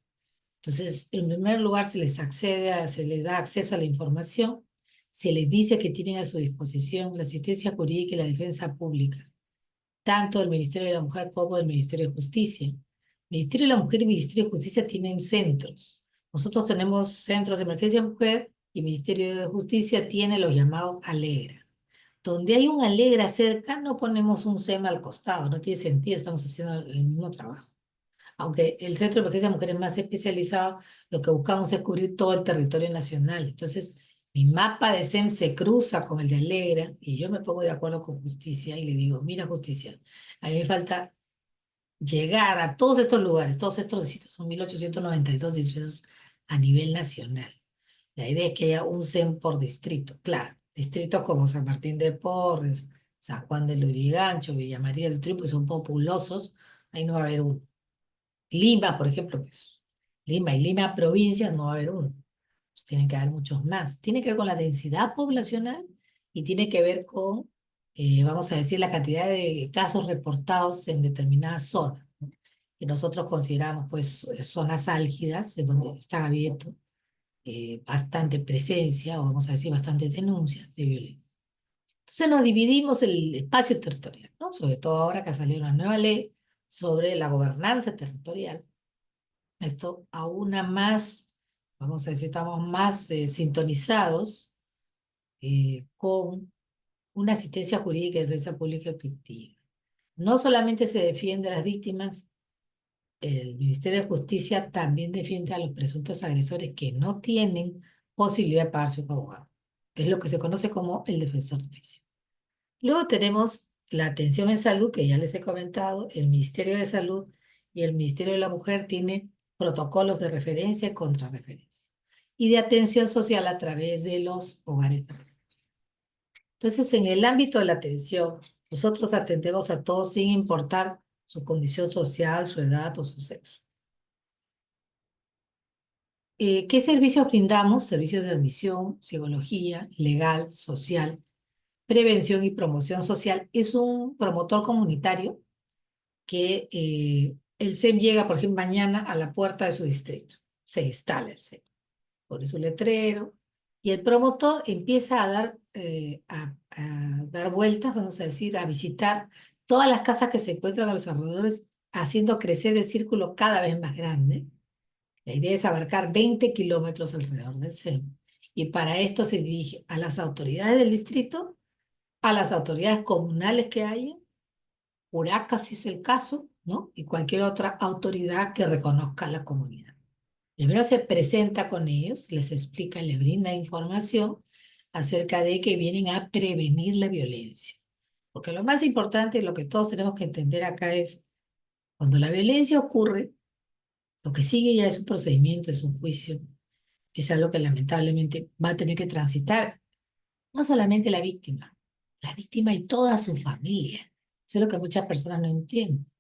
Entonces, en primer lugar, se les da acceso a la información, se les dice que tienen a su disposición la asistencia jurídica y la defensa pública, tanto del Ministerio de la Mujer como del Ministerio de Justicia. El Ministerio de la Mujer y el Ministerio de Justicia tienen centros. Nosotros tenemos centros de emergencia mujer y el Ministerio de Justicia tiene los llamados Alegra. Donde hay un Alegra cerca, no ponemos un SEMA al costado, no tiene sentido, estamos haciendo el mismo trabajo. Aunque el Centro de Emergencia Mujer es más especializado, lo que buscamos es cubrir todo el territorio nacional. Entonces, mi mapa de SEM se cruza con el de Alegra y yo me pongo de acuerdo con Justicia y le digo, mira Justicia, a mí me falta llegar a todos estos lugares, todos estos distritos, son 1892 distritos a nivel nacional. La idea es que haya un SEM por distrito, claro, distritos como San Martín de Porres, San Juan de Lurigancho, Villa María del Triunfo, que son populosos, ahí no va a haber uno. Lima, por ejemplo, que es Lima y Lima provincia, no va a haber uno. Pues tienen que haber muchos más. Tiene que ver con la densidad poblacional y tiene que ver con, vamos a decir, la cantidad de casos reportados en determinadas zonas, ¿no? Que nosotros consideramos pues zonas álgidas, en donde está abierto bastante presencia, o vamos a decir, bastantes denuncias de violencia. Entonces nos dividimos el espacio territorial, ¿no? Sobre todo ahora que ha salido una nueva ley sobre la gobernanza territorial. Esto aúna más, vamos a decir, estamos más sintonizados con una asistencia jurídica y defensa pública efectiva. No solamente se defiende a las víctimas, el Ministerio de Justicia también defiende a los presuntos agresores que no tienen posibilidad de pagar su abogado. Es lo que se conoce como el defensor de oficio. Luego tenemos la atención en salud, que ya les he comentado, el Ministerio de Salud y el Ministerio de la Mujer tiene protocolos de referencia y contrarreferencia. Y de atención social a través de los hogares de referencia. Entonces, en el ámbito de la atención, nosotros atendemos a todos sin importar su condición social, su edad o su sexo. ¿Qué servicios brindamos? Servicios de admisión, psicología, legal, social, prevención y promoción social. Es un promotor comunitario que el SEM llega, por ejemplo, mañana a la puerta de su distrito. Se instala el SEM, pone su letrero y el promotor empieza a dar vueltas, vamos a decir, a visitar todas las casas que se encuentran a los alrededores, haciendo crecer el círculo cada vez más grande. La idea es abarcar 20 kilómetros alrededor del centro. Y para esto se dirige a las autoridades del distrito, a las autoridades comunales que haya, Uraca si es el caso, ¿no? Y cualquier otra autoridad que reconozca a la comunidad. Primero se presenta con ellos, les explica, les brinda información acerca de que vienen a prevenir la violencia. Porque lo más importante y lo que todos tenemos que entender acá es, cuando la violencia ocurre, lo que sigue ya es un procedimiento, es un juicio, es algo que lamentablemente va a tener que transitar no solamente la víctima y toda su familia. Eso es lo que muchas personas no entienden.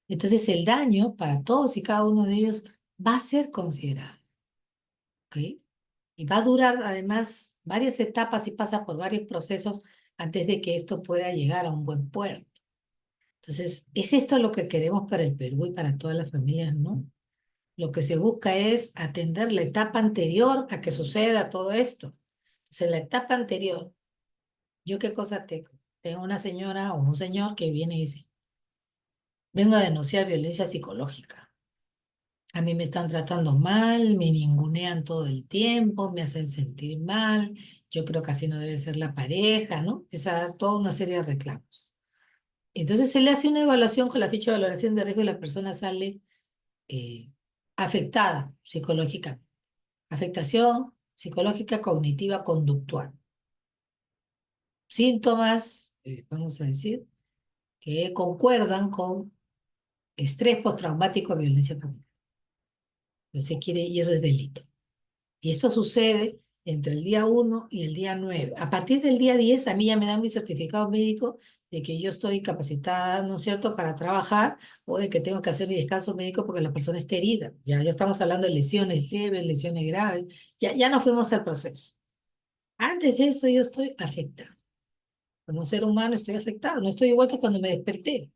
Entonces el daño para todos y cada uno de ellos va a ser considerado, ¿ok? Y va a durar además varias etapas y pasa por varios procesos antes de que esto pueda llegar a un buen puerto. Entonces, ¿es esto lo que queremos para el Perú y para todas las familias? No. Lo que se busca es atender la etapa anterior a que suceda todo esto. Entonces, en la etapa anterior, ¿yo qué cosa tengo? Tengo una señora o un señor que viene y dice, vengo a denunciar violencia psicológica. A mí me están tratando mal, me ningunean todo el tiempo, me hacen sentir mal, yo creo que así no debe ser la pareja, ¿no? Empieza a dar toda una serie de reclamos. Entonces se le hace una evaluación con la ficha de valoración de riesgo y la persona sale eh, afectada psicológicamente. Afectación psicológica, cognitiva, conductual. Síntomas, vamos a decir, que concuerdan con estrés postraumático, violencia familiar. Entonces quiere, y eso es delito. Y esto sucede entre el día 1 y el día 9. A partir del día 10 a mí ya me dan mi certificado médico de que yo estoy capacitada, ¿no es cierto?, para trabajar o de que tengo que hacer mi descanso médico porque la persona está herida. Ya estamos hablando de lesiones leves, lesiones graves. Ya no fuimos al proceso. Antes de eso yo estoy afectada. Como ser humano estoy afectado. No estoy igual que cuando me desperté.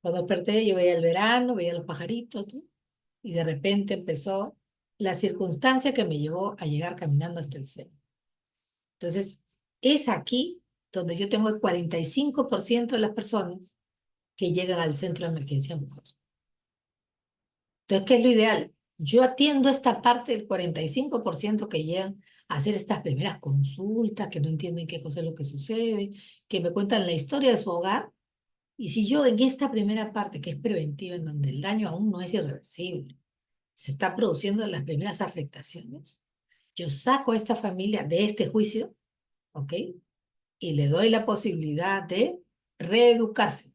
Cuando desperté yo veía el verano, veía los pajaritos, ¿no? Y de repente empezó la circunstancia que me llevó a llegar caminando hasta el centro. Entonces, es aquí donde yo tengo el 45% de las personas que llegan al centro de emergencia mujer. Entonces, ¿qué es lo ideal? Yo atiendo esta parte del 45% que llegan a hacer estas primeras consultas, que no entienden qué cosa es lo que sucede, que me cuentan la historia de su hogar. Y si yo en esta primera parte, que es preventiva, en donde el daño aún no es irreversible, se está produciendo las primeras afectaciones, yo saco a esta familia de este juicio, ¿ok? Y le doy la posibilidad de reeducarse,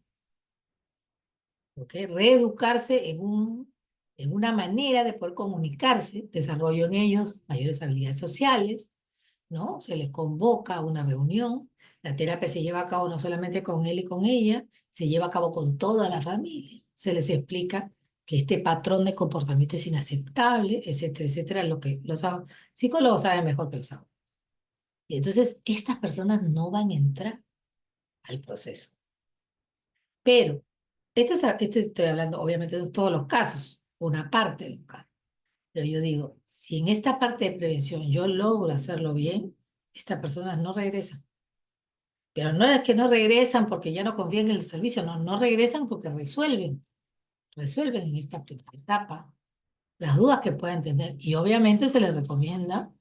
¿ok? Reeducarse en una manera de poder comunicarse, desarrollo en ellos mayores habilidades sociales, ¿no? Se les convoca a una reunión, la terapia se lleva a cabo no solamente con él y con ella, se lleva a cabo con toda la familia. Se les explica que este patrón de comportamiento es inaceptable, etcétera, etcétera, lo que los psicólogos saben mejor que los abogados. Y entonces estas personas no van a entrar al proceso. Pero, este estoy hablando obviamente de todos los casos, una parte de los casos. Pero yo digo, si en esta parte de prevención yo logro hacerlo bien, estas personas no regresan. Pero no es que no regresan porque ya no confían en el servicio, no regresan porque resuelven en esta primera etapa las dudas que puedan tener. Y obviamente se les recomienda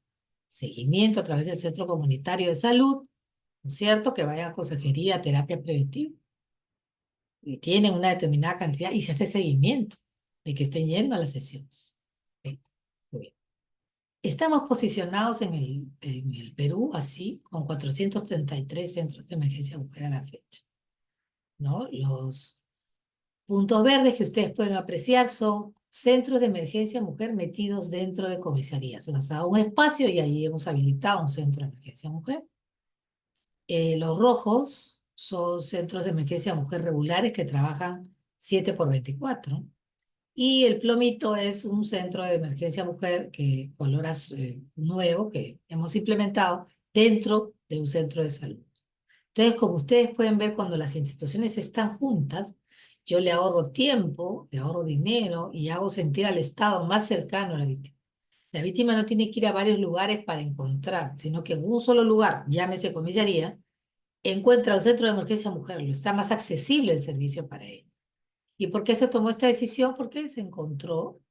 seguimiento a través del Centro Comunitario de Salud, ¿no es cierto? Que vaya a consejería, terapia preventiva. Y tienen una determinada cantidad y se hace seguimiento de que estén yendo a las sesiones. Ok, muy bien. Estamos posicionados en el Perú así, con 433 centros de emergencia mujer a la fecha, ¿no? Los puntos verdes que ustedes pueden apreciar son centros de emergencia mujer metidos dentro de comisarías. Se nos ha dado un espacio y ahí hemos habilitado un centro de emergencia mujer. Los rojos son centros de emergencia mujer regulares que trabajan 7 por 24. Y el plomito es un centro de emergencia mujer que color nuevo que hemos implementado dentro de un centro de salud. Entonces, como ustedes pueden ver, cuando las instituciones están juntas, yo le ahorro tiempo, le ahorro dinero y hago sentir al Estado más cercano a la víctima. La víctima no tiene que ir a varios lugares para encontrar, sino que en un solo lugar, llámese comisaría, encuentra un centro de emergencia mujer, lo está más accesible el servicio para él. ¿Y por qué se tomó esta decisión? Porque se encontró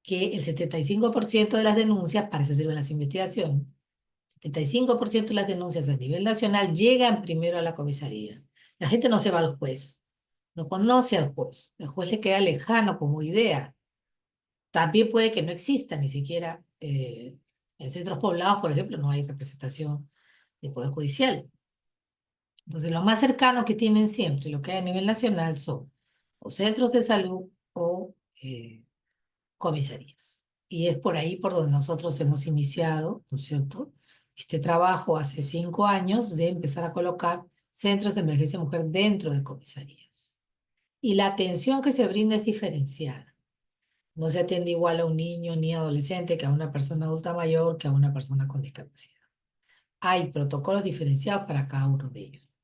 que el 75% de las denuncias, para eso sirven las investigaciones, 75% de las denuncias a nivel nacional llegan primero a la comisaría. La gente no se va al juez, no conoce al juez, el juez le queda lejano como idea. También puede que no exista ni siquiera en centros poblados, por ejemplo, no hay representación de poder judicial. Entonces, lo más cercano que tienen siempre, lo que hay a nivel nacional, son o centros de salud o comisarías. Y es por ahí por donde nosotros hemos iniciado, ¿no es cierto? Este trabajo hace 5 años de empezar a colocar centros de emergencia mujer dentro de comisarías. Y la atención que se brinda es diferenciada. No se atiende igual a un niño ni adolescente que a una persona adulta mayor que a una persona con discapacidad. Hay protocolos diferenciados para cada uno de ellos.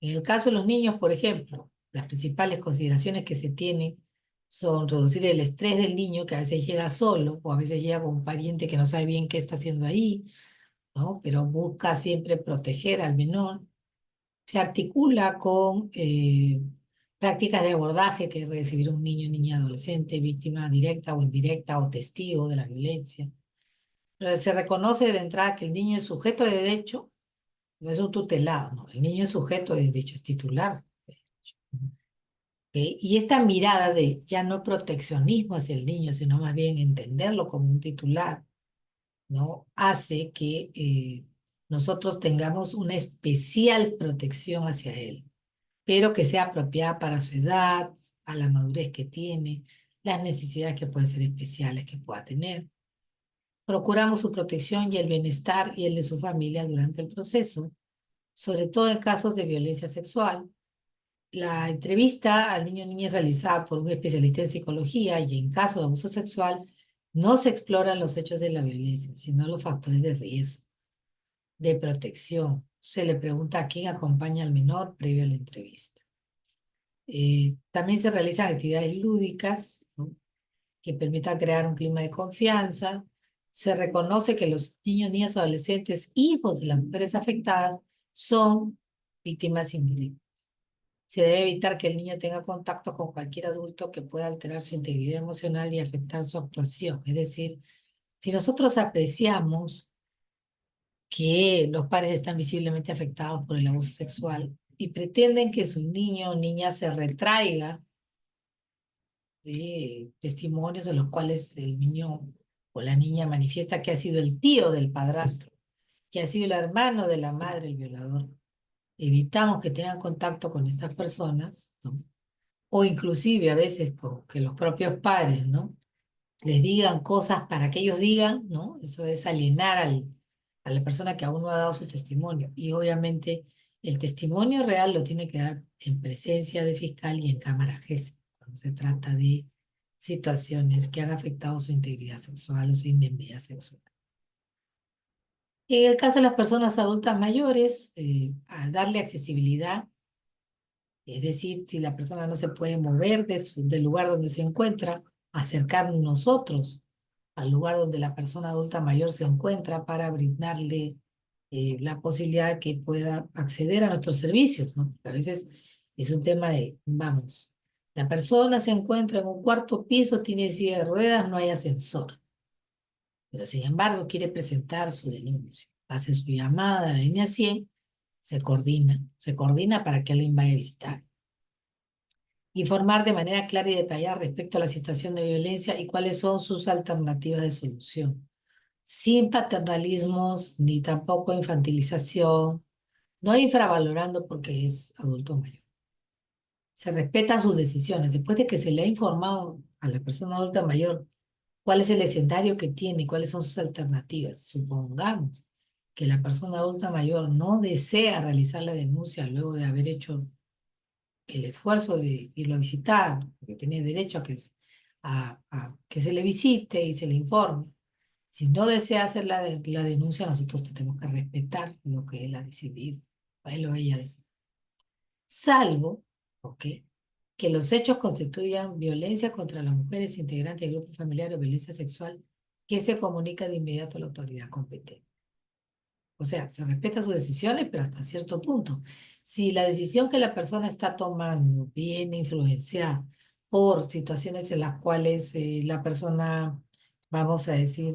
En el caso de los niños, por ejemplo, las principales consideraciones que se tienen son reducir el estrés del niño, que a veces llega solo o a veces llega con un pariente que no sabe bien qué está haciendo ahí, ¿no? Pero busca siempre proteger al menor. Se articula con prácticas de abordaje que recibir un niño, niña, adolescente, víctima directa o indirecta o testigo de la violencia. Pero se reconoce de entrada que el niño es sujeto de derecho, no es un tutelado, ¿no? El niño es sujeto de derecho, es titular. Y esta mirada de ya no proteccionismo hacia el niño, sino más bien entenderlo como un titular, ¿no? Hace que nosotros tengamos una especial protección hacia él, pero que sea apropiada para su edad, a la madurez que tiene, las necesidades que pueden ser especiales que pueda tener. Procuramos su protección y el bienestar y el de su familia durante el proceso, sobre todo en casos de violencia sexual. La entrevista al niño o niña es realizada por un especialista en psicología y en caso de abuso sexual no se exploran los hechos de la violencia, sino los factores de riesgo, de protección. Se le pregunta a quién acompaña al menor previo a la entrevista. También se realizan actividades lúdicas, ¿no?, que permitan crear un clima de confianza. Se reconoce que los niños, niñas, adolescentes, hijos de las mujeres afectadas, son víctimas indirectas. Se debe evitar que el niño tenga contacto con cualquier adulto que pueda alterar su integridad emocional y afectar su actuación. Es decir, si nosotros apreciamos que los padres están visiblemente afectados por el abuso sexual y pretenden que su niño o niña se retraiga de testimonios en los cuales el niño o la niña manifiesta que ha sido el tío del padrastro, que ha sido el hermano de la madre el violador, evitamos que tengan contacto con estas personas, ¿no? O inclusive a veces que los propios padres, ¿no?, les digan cosas para que ellos digan, ¿no? Eso es alienar a la persona que aún no ha dado su testimonio. Y obviamente el testimonio real lo tiene que dar en presencia de fiscal y en cámara GES, cuando se trata de situaciones que han afectado su integridad sexual o su indemnidad sexual. En el caso de las personas adultas mayores, a darle accesibilidad. Es decir, si la persona no se puede mover del lugar donde se encuentra, acercarnos nosotros al lugar donde la persona adulta mayor se encuentra para brindarle la posibilidad de que pueda acceder a nuestros servicios, ¿no? A veces es un tema de, vamos, la persona se encuentra en un cuarto piso, tiene silla de ruedas, no hay ascensor, pero sin embargo quiere presentar su denuncia, hace su llamada a la línea 100, se coordina para que alguien vaya a visitar. Informar de manera clara y detallada respecto a la situación de violencia y cuáles son sus alternativas de solución. Sin paternalismos ni tampoco infantilización, no infravalorando porque es adulto mayor. Se respetan sus decisiones. Después de que se le ha informado a la persona adulta mayor cuál es el escenario que tiene, cuáles son sus alternativas, supongamos que la persona adulta mayor no desea realizar la denuncia luego de haber hecho el esfuerzo de irlo a visitar, porque tiene derecho a que se le visite y se le informe. Si no desea hacer la denuncia, nosotros tenemos que respetar lo que él ha decidido, o él o ella decide. Salvo, ¿ok?, que los hechos constituyan violencia contra las mujeres integrantes del grupo familiar o violencia sexual que se comunica de inmediato a la autoridad competente. O sea, se respetan sus decisiones, pero hasta cierto punto. Si la decisión que la persona está tomando viene influenciada por situaciones en las cuales la persona, vamos a decir,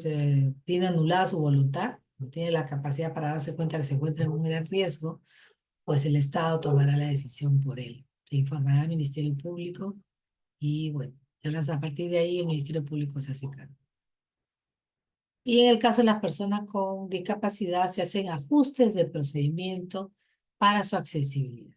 tiene anulada su voluntad, no tiene la capacidad para darse cuenta que se encuentra en un gran riesgo, pues el Estado tomará la decisión por él. Se informará al Ministerio Público y bueno, a partir de ahí el Ministerio Público se hace cargo. Y en el caso de las personas con discapacidad se hacen ajustes de procedimiento para su accesibilidad.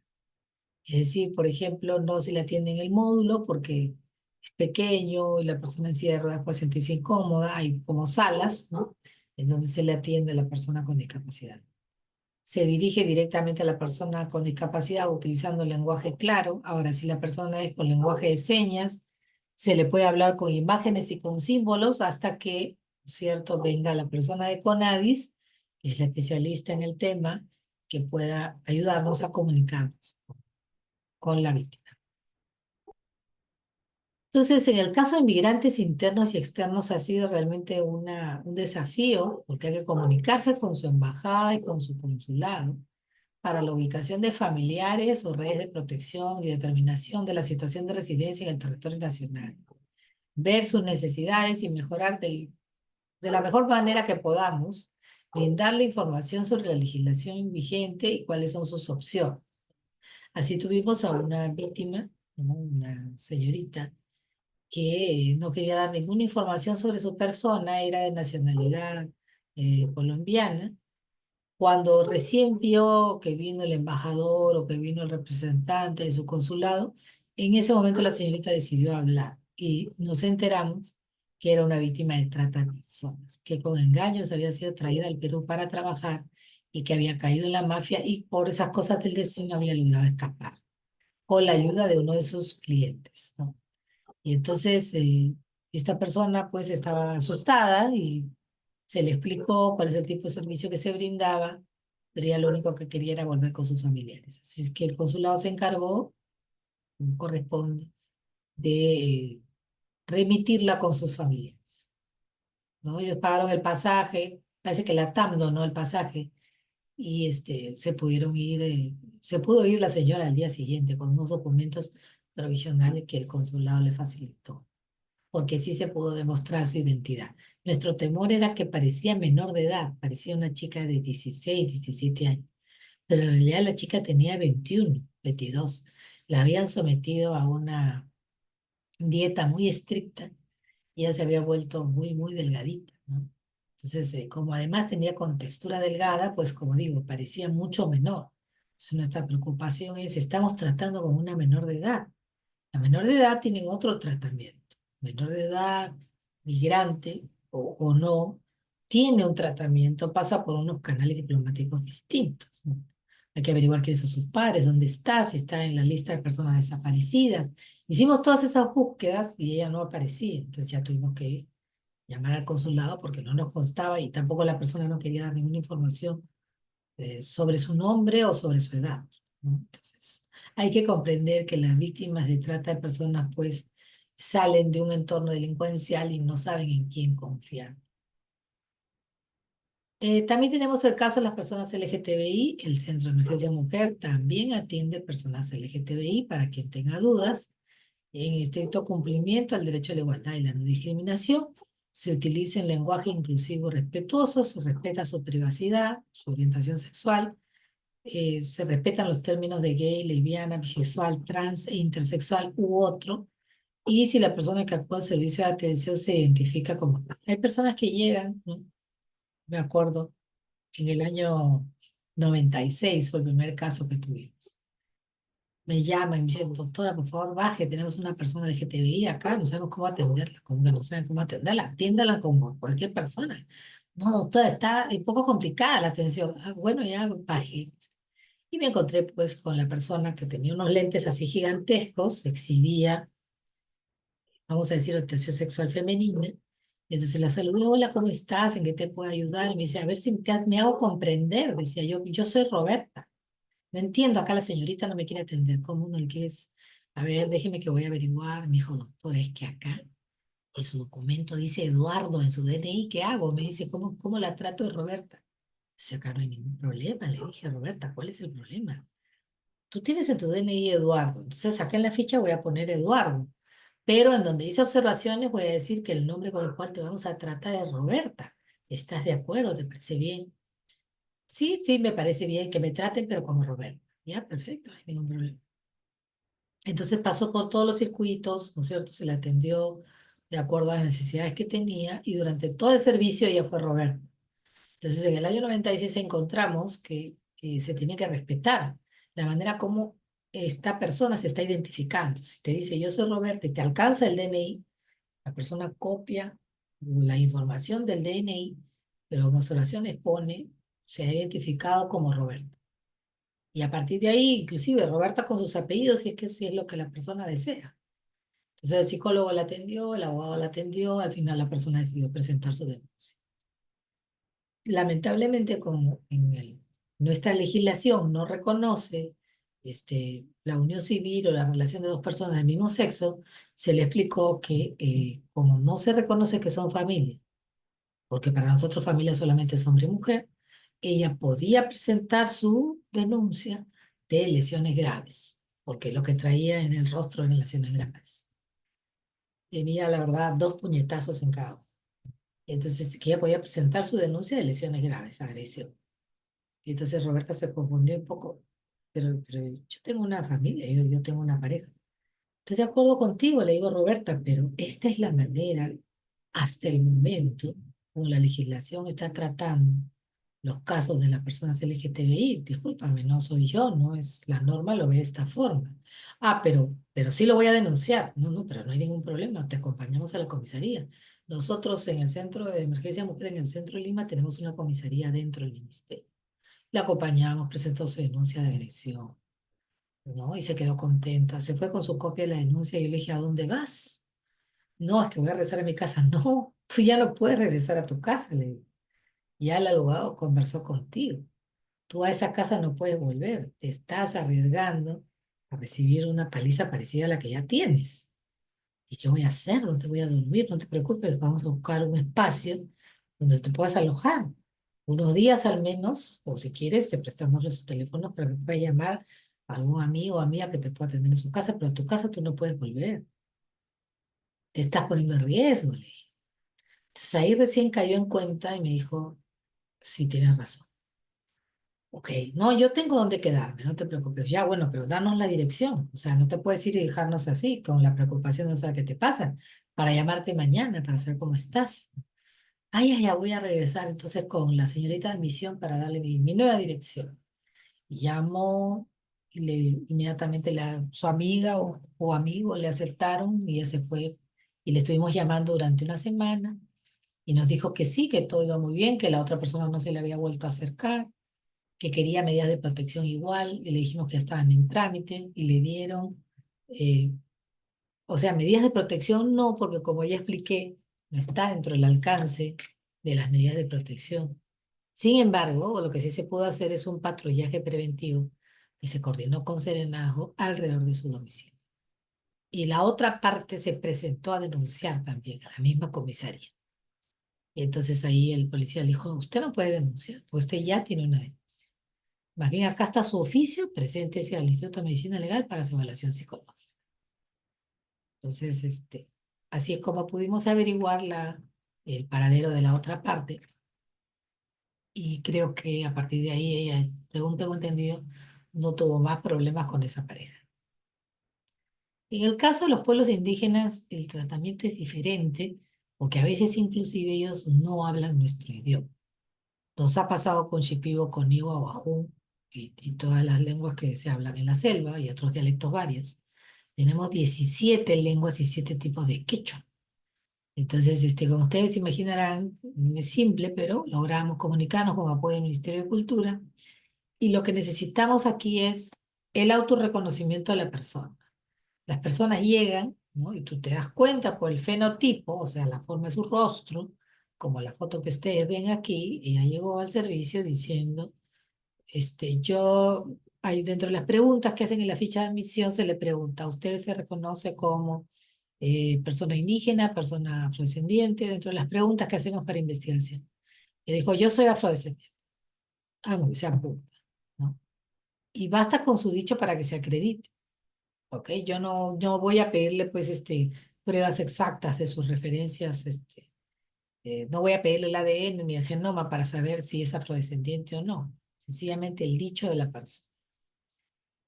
Es decir, por ejemplo, no se le atiende en el módulo porque es pequeño y la persona en silla de ruedas puede sentirse incómoda, hay como salas, ¿no? En donde se le atiende a la persona con discapacidad. Se dirige directamente a la persona con discapacidad utilizando lenguaje claro. Ahora, si la persona es con lenguaje de señas, se le puede hablar con imágenes y con símbolos hasta que, ¿cierto?, venga la persona de CONADIS, que es la especialista en el tema, que pueda ayudarnos a comunicarnos con la víctima. Entonces, en el caso de migrantes internos y externos ha sido realmente un desafío, porque hay que comunicarse con su embajada y con su consulado para la ubicación de familiares o redes de protección y determinación de la situación de residencia en el territorio nacional, ver sus necesidades y mejorar de la mejor manera que podamos, brindarle información sobre la legislación vigente y cuáles son sus opciones. Así tuvimos a una víctima, ¿no?, una señorita, que no quería dar ninguna información sobre su persona, era de nacionalidad colombiana. Cuando recién vio que vino el embajador o que vino el representante de su consulado, en ese momento la señorita decidió hablar y nos enteramos que era una víctima de trata de personas, que con engaños había sido traída al Perú para trabajar y que había caído en la mafia y por esas cosas del destino había logrado escapar con la ayuda de uno de sus clientes, ¿no? Y entonces esta persona pues estaba asustada y se le explicó cuál es el tipo de servicio que se brindaba, pero ella lo único que quería era volver con sus familiares. Así es que el consulado se encargó, como corresponde, de remitirla con sus familiares, ¿no? Ellos pagaron el pasaje, parece que la TAM donó el pasaje, y se pudo ir la señora al día siguiente con unos documentos provisionales que el consulado le facilitó, porque sí se pudo demostrar su identidad. Nuestro temor era que parecía menor de edad, parecía una chica de 16, 17 años, pero en realidad la chica tenía 21, 22. La habían sometido a una dieta muy estricta y ella se había vuelto muy, muy delgadita, ¿no? Entonces, como además tenía contextura delgada, pues como digo, parecía mucho menor. Entonces, nuestra preocupación es, estamos tratando con una menor de edad. La menor de edad tienen otro tratamiento. Menor de edad, migrante o no, tiene un tratamiento, pasa por unos canales diplomáticos distintos, ¿no? Hay que averiguar quiénes son sus padres, dónde está, si está en la lista de personas desaparecidas. Hicimos todas esas búsquedas y ella no aparecía, entonces ya tuvimos que llamar al consulado porque no nos constaba y tampoco la persona no quería dar ninguna información sobre su nombre o sobre su edad, ¿no? Entonces, hay que comprender que las víctimas de trata de personas, pues, salen de un entorno delincuencial y no saben en quién confiar. También tenemos el caso de las personas LGTBI. El Centro de Emergencia Mujer también atiende personas LGTBI para quien tenga dudas. En estricto cumplimiento al derecho a la igualdad y la no discriminación, se utiliza un lenguaje inclusivo y respetuoso, se respeta su privacidad, su orientación sexual, se respetan los términos de gay, lesbiana, bisexual, trans e intersexual u otro, y si la persona que actúa al servicio de atención se identifica como tal. Hay personas que llegan, ¿no? Me acuerdo, en el año 96 fue el primer caso que tuvimos. Me llaman y me dicen, doctora, por favor, baje, tenemos una persona LGTBI acá, no sabemos cómo atenderla. Como que no saben cómo atenderla, atiéndala como cualquier persona. No, doctora, está un poco complicada la atención. Ah, bueno, ya bajé. Y me encontré pues con la persona que tenía unos lentes así gigantescos, exhibía, vamos a decir, orientación sexual femenina. Y entonces la saludé, hola, ¿cómo estás? ¿En qué te puedo ayudar? Y me dice, a ver si me hago comprender. Decía yo soy Roberta. No entiendo, acá la señorita no me quiere atender. ¿Cómo no le quieres? A ver, déjeme que voy a averiguar. Me dijo, doctora, es que acá en su documento dice Eduardo en su DNI. ¿Qué hago? Me dice, ¿cómo la trato de Roberta? Dice, acá no hay ningún problema. Le dije, Roberta, ¿cuál es el problema? Tú tienes en tu DNI Eduardo, entonces acá en la ficha voy a poner Eduardo. Pero en donde dice observaciones voy a decir que el nombre con el cual te vamos a tratar es Roberta. ¿Estás de acuerdo? ¿Te parece bien? Sí, sí, me parece bien que me traten, pero como Roberta. Ya, perfecto, no hay ningún problema. Entonces pasó por todos los circuitos, ¿no es cierto? Se le atendió de acuerdo a las necesidades que tenía y durante todo el servicio ella fue Roberta. Entonces en el año 96 encontramos que se tiene que respetar la manera como esta persona se está identificando. Si te dice yo soy Roberta y te alcanza el DNI, la persona copia la información del DNI, pero en observaciones pone se ha identificado como Roberta. Y a partir de ahí, inclusive Roberta con sus apellidos, si es que sí es lo que la persona desea. Entonces el psicólogo la atendió, el abogado la atendió, al final la persona decidió presentar su denuncia. Lamentablemente, como nuestra legislación no reconoce la unión civil o la relación de dos personas del mismo sexo, se le explicó que como no se reconoce que son familia, porque para nosotros familia solamente es hombre y mujer, ella podía presentar su denuncia de lesiones graves, porque lo que traía en el rostro eran lesiones graves. Tenía, la verdad, dos puñetazos en cada uno. Entonces, que ella podía presentar su denuncia de lesiones graves, agresión. Y entonces Roberta se confundió un poco, pero yo tengo una familia, yo tengo una pareja. Estoy de acuerdo contigo, le digo Roberta, pero esta es la manera, hasta el momento, como la legislación está tratando los casos de las personas LGTBI. Discúlpame, no soy yo, no es la norma, lo ve de esta forma. Ah, pero sí lo voy a denunciar. No, no, pero no hay ningún problema, te acompañamos a la comisaría. Nosotros en el Centro de Emergencia Mujer, en el centro de Lima, tenemos una comisaría dentro del ministerio. La acompañamos, presentó su denuncia de agresión, ¿no? Y se quedó contenta. Se fue con su copia de la denuncia y yo le dije, ¿a dónde vas? No, es que voy a regresar a mi casa. No, tú ya no puedes regresar a tu casa, le digo. Ya el abogado conversó contigo. Tú a esa casa no puedes volver. Te estás arriesgando a recibir una paliza parecida a la que ya tienes. ¿Y qué voy a hacer? ¿Dónde voy a dormir? No te preocupes, vamos a buscar un espacio donde te puedas alojar. Unos días al menos, o si quieres, te prestamos los teléfonos para que puedas llamar a algún amigo o amiga que te pueda atender en su casa, pero a tu casa tú no puedes volver. Te estás poniendo en riesgo, le dije. Entonces ahí recién cayó en cuenta y me dijo, sí, tienes razón. Ok, no, yo tengo donde quedarme, no te preocupes. Ya, bueno, pero danos la dirección. O sea, no te puedes ir y dejarnos así, con la preocupación de saber qué te pasa, para llamarte mañana, para saber cómo estás. Ay, ay, ya voy a regresar entonces con la señorita de admisión para darle mi nueva dirección. Llamó y inmediatamente su amiga o amigo le aceptaron y ella se fue y le estuvimos llamando durante una semana y nos dijo que sí, que todo iba muy bien, que la otra persona no se le había vuelto a acercar, que quería medidas de protección igual y le dijimos que ya estaban en trámite y le dieron, eh, o sea, medidas de protección no, porque como ya expliqué, no está dentro del alcance de las medidas de protección. Sin embargo, lo que sí se pudo hacer es un patrullaje preventivo que se coordinó con Serenazgo alrededor de su domicilio. Y la otra parte se presentó a denunciar también a la misma comisaría. Y entonces ahí el policía le dijo, usted no puede denunciar, pues usted ya tiene una denuncia. Más bien acá está su oficio, preséntese al Instituto de Medicina Legal para su evaluación psicológica. Entonces, así es como pudimos averiguar el paradero de la otra parte. Y creo que a partir de ahí ella, según tengo entendido, no tuvo más problemas con esa pareja. En el caso de los pueblos indígenas, el tratamiento es diferente porque a veces inclusive ellos no hablan nuestro idioma. Nos ha pasado con Shipibo, con Iwa, Wajún y todas las lenguas que se hablan en la selva y otros dialectos varios. Tenemos 17 lenguas y 7 tipos de quechua. Entonces, como ustedes imaginarán, es simple, pero logramos comunicarnos con apoyo del Ministerio de Cultura. Y lo que necesitamos aquí es el autorreconocimiento de la persona. Las personas llegan, ¿no? Y tú te das cuenta por el fenotipo, o sea, la forma de su rostro, como la foto que ustedes ven aquí, ella llegó al servicio diciendo, ahí dentro de las preguntas que hacen en la ficha de admisión se le pregunta, ¿usted se reconoce como persona indígena, persona afrodescendiente? Dentro de las preguntas que hacemos para investigación. Y dijo, yo soy afrodescendiente. Ah, no, y se apunta, ¿no? Y basta con su dicho para que se acredite. ¿Ok? Yo no voy a pedirle, pues, pruebas exactas de sus referencias. No voy a pedirle el ADN ni el genoma para saber si es afrodescendiente o no. Sencillamente el dicho de la persona.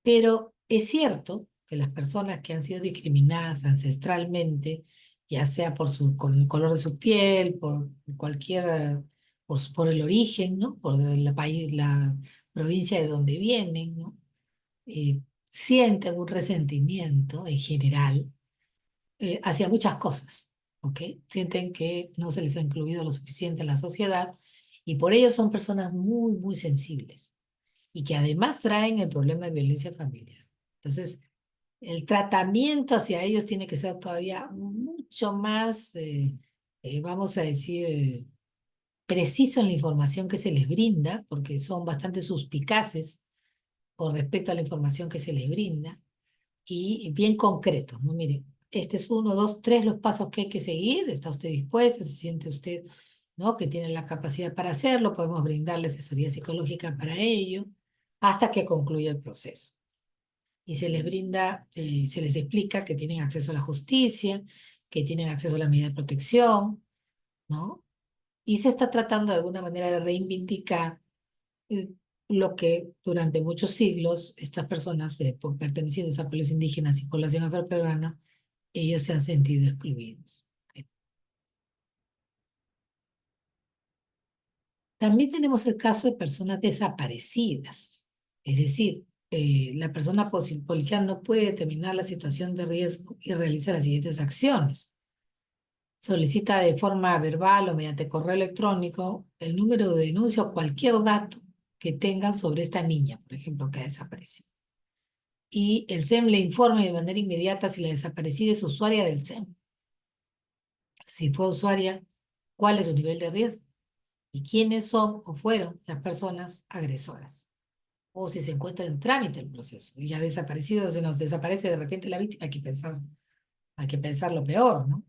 Pero es cierto que las personas que han sido discriminadas ancestralmente, ya sea con el color de su piel, por cualquier, por el origen, ¿no? Por el país, la provincia de donde vienen, ¿no? Sienten un resentimiento en general hacia muchas cosas, ¿ok? Sienten que no se les ha incluido lo suficiente en la sociedad y por ello son personas muy, muy sensibles y que además traen el problema de violencia familiar. Entonces, el tratamiento hacia ellos tiene que ser todavía mucho más, vamos a decir, preciso en la información que se les brinda, porque son bastante suspicaces con respecto a la información que se les brinda y bien concretos, ¿no? Mire, este es uno, dos, tres los pasos que hay que seguir. ¿Está usted dispuesta? ¿Se siente usted, ¿no? Que tiene la capacidad para hacerlo? Podemos brindarle asesoría psicológica para ello hasta que concluya el proceso. Y se les brinda, se les explica que tienen acceso a la justicia, que tienen acceso a la medida de protección, ¿no? Y se está tratando de alguna manera de reivindicar eh, lo que durante muchos siglos estas personas pertenecientes a pueblos indígenas y población afroperuana, ellos se han sentido excluidos. También tenemos el caso de personas desaparecidas, es decir, la persona policial no puede determinar la situación de riesgo y realiza las siguientes acciones. Solicita de forma verbal o mediante correo electrónico el número de denuncia o cualquier dato que tengan sobre esta niña, por ejemplo, que ha desaparecido. Y el SEM le informe de manera inmediata si la desaparecida es usuaria del SEM. Si fue usuaria, cuál es su nivel de riesgo y quiénes son o fueron las personas agresoras. O si se encuentra en trámite el proceso y ya desaparecido, se nos desaparece de repente la víctima, hay que pensar lo peor, ¿no?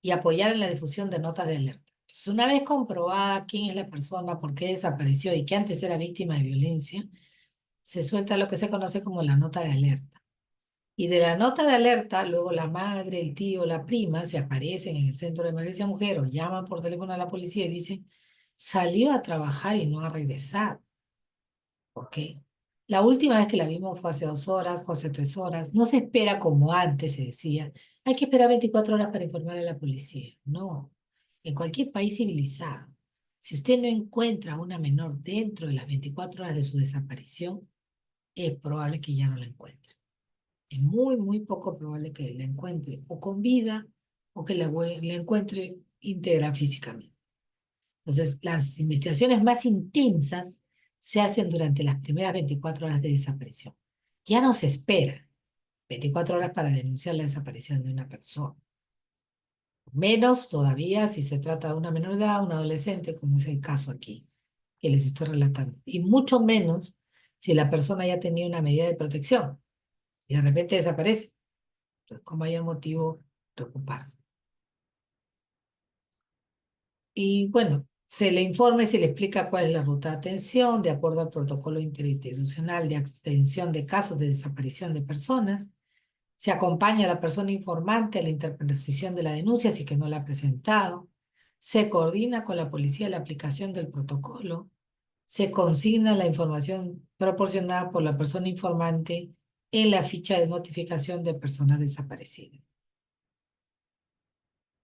Y apoyar en la difusión de notas de alerta. Entonces, una vez comprobada quién es la persona, por qué desapareció y que antes era víctima de violencia, se suelta lo que se conoce como la nota de alerta. Y de la nota de alerta, luego la madre, el tío, la prima se aparecen en el centro de emergencia mujer o llaman por teléfono a la policía y dicen, salió a trabajar y no ha regresado. ¿Ok? La última vez que la vimos fue hace 2 horas, fue hace 3 horas. No se espera como antes se decía. Hay que esperar 24 horas para informar a la policía. No. En cualquier país civilizado, si usted no encuentra a una menor dentro de las 24 horas de su desaparición, es probable que ya no la encuentre. Es muy, muy poco probable que la encuentre o con vida o que la encuentre íntegra físicamente. Entonces, las investigaciones más intensas se hacen durante las primeras 24 horas de desaparición. Ya no se espera 24 horas para denunciar la desaparición de una persona. Menos todavía si se trata de una menor de edad, un adolescente, como es el caso aquí que les estoy relatando. Y mucho menos si la persona ya tenía una medida de protección y de repente desaparece. Entonces, con mayor motivo preocuparse. Y bueno, se le informa y se le explica cuál es la ruta de atención de acuerdo al protocolo interinstitucional de atención de casos de desaparición de personas. Se acompaña a la persona informante a la interpretación de la denuncia, si que no la ha presentado. Se coordina con la policía la aplicación del protocolo. Se consigna la información proporcionada por la persona informante en la ficha de notificación de personas desaparecidas.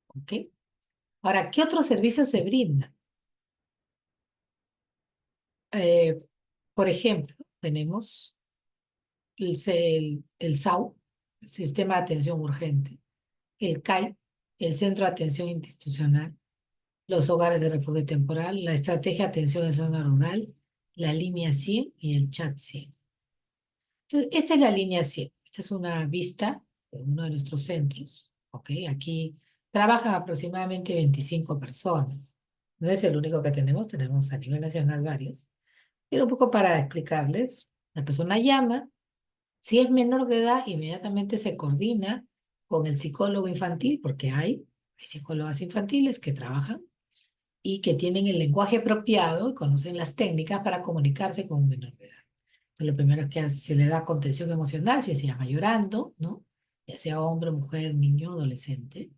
¿Ok? Ahora, ¿qué otros servicios se brindan? Eh, por ejemplo, tenemos el SAU, el Sistema de Atención Urgente, el CAI, el Centro de Atención Institucional, los hogares de refugio temporal, la Estrategia de Atención en Zona Rural, la línea 100 y el chat 100. Entonces, esta es la línea 100. Esta es una vista de uno de nuestros centros. ¿Ok? Aquí trabajan aproximadamente 25 personas. No es el único que tenemos a nivel nacional varios. Pero un poco para explicarles, la persona llama, si es menor de edad, inmediatamente se coordina con el psicólogo infantil, porque hay psicólogas infantiles que trabajan y que tienen el lenguaje apropiado y conocen las técnicas para comunicarse con un menor de edad. Entonces, lo primero es que se le da contención emocional, si se llama llorando, ¿no? ya sea hombre, mujer, niño, adolescente.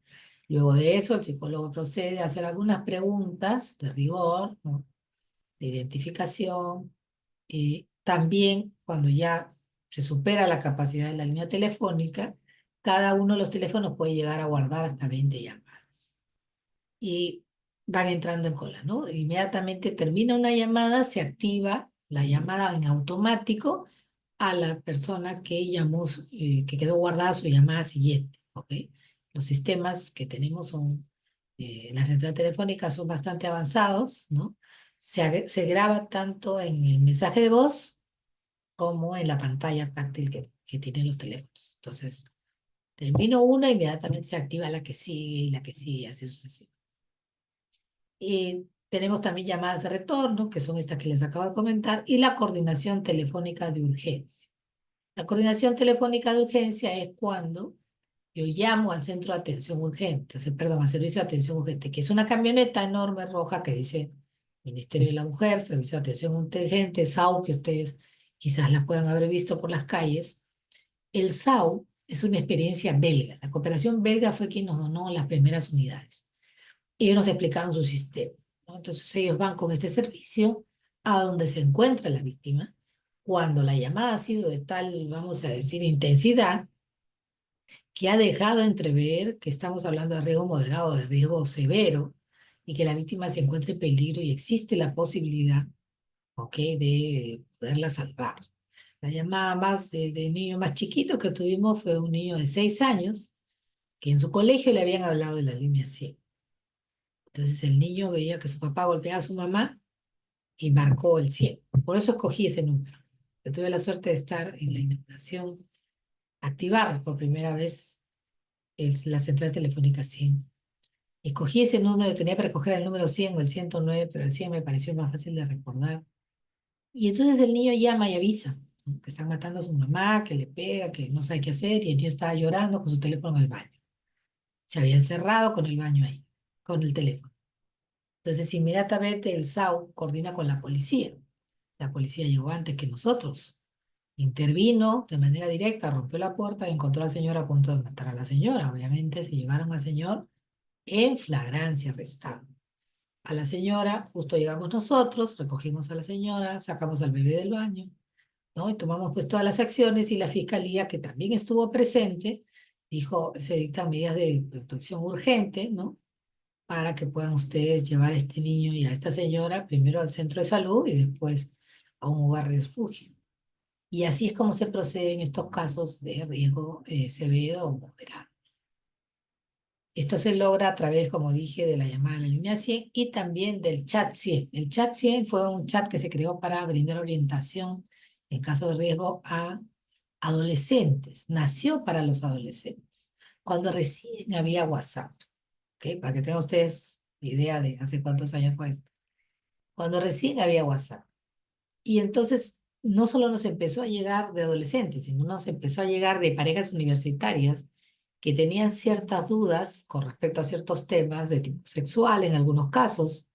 Luego de eso, el psicólogo procede a hacer algunas preguntas de rigor, ¿no? De identificación. También, cuando ya se supera la capacidad de la línea telefónica, cada uno de los teléfonos puede llegar a guardar hasta 20 llamadas. Y van entrando en cola, ¿no? Inmediatamente termina una llamada, se activa la llamada en automático a la persona que llamó, que quedó guardada su llamada siguiente, ¿ok? Los sistemas que tenemos en la central telefónica son bastante avanzados, ¿no? Se graba tanto en el mensaje de voz como en la pantalla táctil que tienen los teléfonos. Entonces, termino una, inmediatamente se activa la que sigue y la que sigue, así sucesivamente. Tenemos también llamadas de retorno, que son estas que les acabo de comentar, y la coordinación telefónica de urgencia. La coordinación telefónica de urgencia es cuando yo llamo al centro de atención urgente, perdón, al servicio de atención urgente, que es una camioneta enorme roja que dice Ministerio de la Mujer, Servicio de Atención Urgente, SAU, que ustedes quizás la puedan haber visto por las calles. El SAU es una experiencia belga. La cooperación belga fue quien nos donó las primeras unidades. Ellos nos explicaron su sistema, ¿no? Entonces ellos van con este servicio a donde se encuentra la víctima. Cuando la llamada ha sido de tal, vamos a decir, intensidad, que ha dejado entrever que estamos hablando de riesgo moderado, de riesgo severo, y que la víctima se encuentra en peligro y existe la posibilidad, ¿ok?, de poderla salvar. La llamada más de niño más chiquito que tuvimos fue un niño de 6 años, que en su colegio le habían hablado de la línea 100. Entonces el niño veía que su papá golpeaba a su mamá y marcó el 100. Por eso escogí ese número. Yo tuve la suerte de estar en la inauguración, activar por primera vez la central telefónica 100. Escogí ese número, tenía para escoger el número 100 o el 109, pero el 100 me pareció más fácil de recordar. Y entonces el niño llama y avisa, ¿no?, que están matando a su mamá, que le pega, que no sabe qué hacer, y el niño estaba llorando con su teléfono en el baño. Se había encerrado con el baño ahí, con el teléfono. Entonces inmediatamente el SAU coordina con la policía. La policía llegó antes que nosotros. Intervino de manera directa, rompió la puerta y encontró al señor a punto de matar a la señora. Obviamente se llevaron al señor en flagrancia arrestado. A la señora, justo llegamos nosotros, recogimos a la señora, sacamos al bebé del baño, ¿no? Y tomamos pues todas las acciones, y la fiscalía, que también estuvo presente, dijo, se dictan medidas de protección urgente, ¿no?, para que puedan ustedes llevar a este niño y a esta señora primero al centro de salud y después a un hogar de refugio. Y así es como se procede en estos casos de riesgo severo o moderado. Esto se logra a través, como dije, de la llamada a la línea 100 y también del chat 100. El chat 100 fue un chat que se creó para brindar orientación en caso de riesgo a adolescentes. Nació para los adolescentes, cuando recién había WhatsApp. ¿Ok? Para que tengan ustedes idea de hace cuántos años fue esto. Cuando recién había WhatsApp. Y entonces no solo nos empezó a llegar de adolescentes, sino nos empezó a llegar de parejas universitarias que tenían ciertas dudas con respecto a ciertos temas de tipo sexual en algunos casos,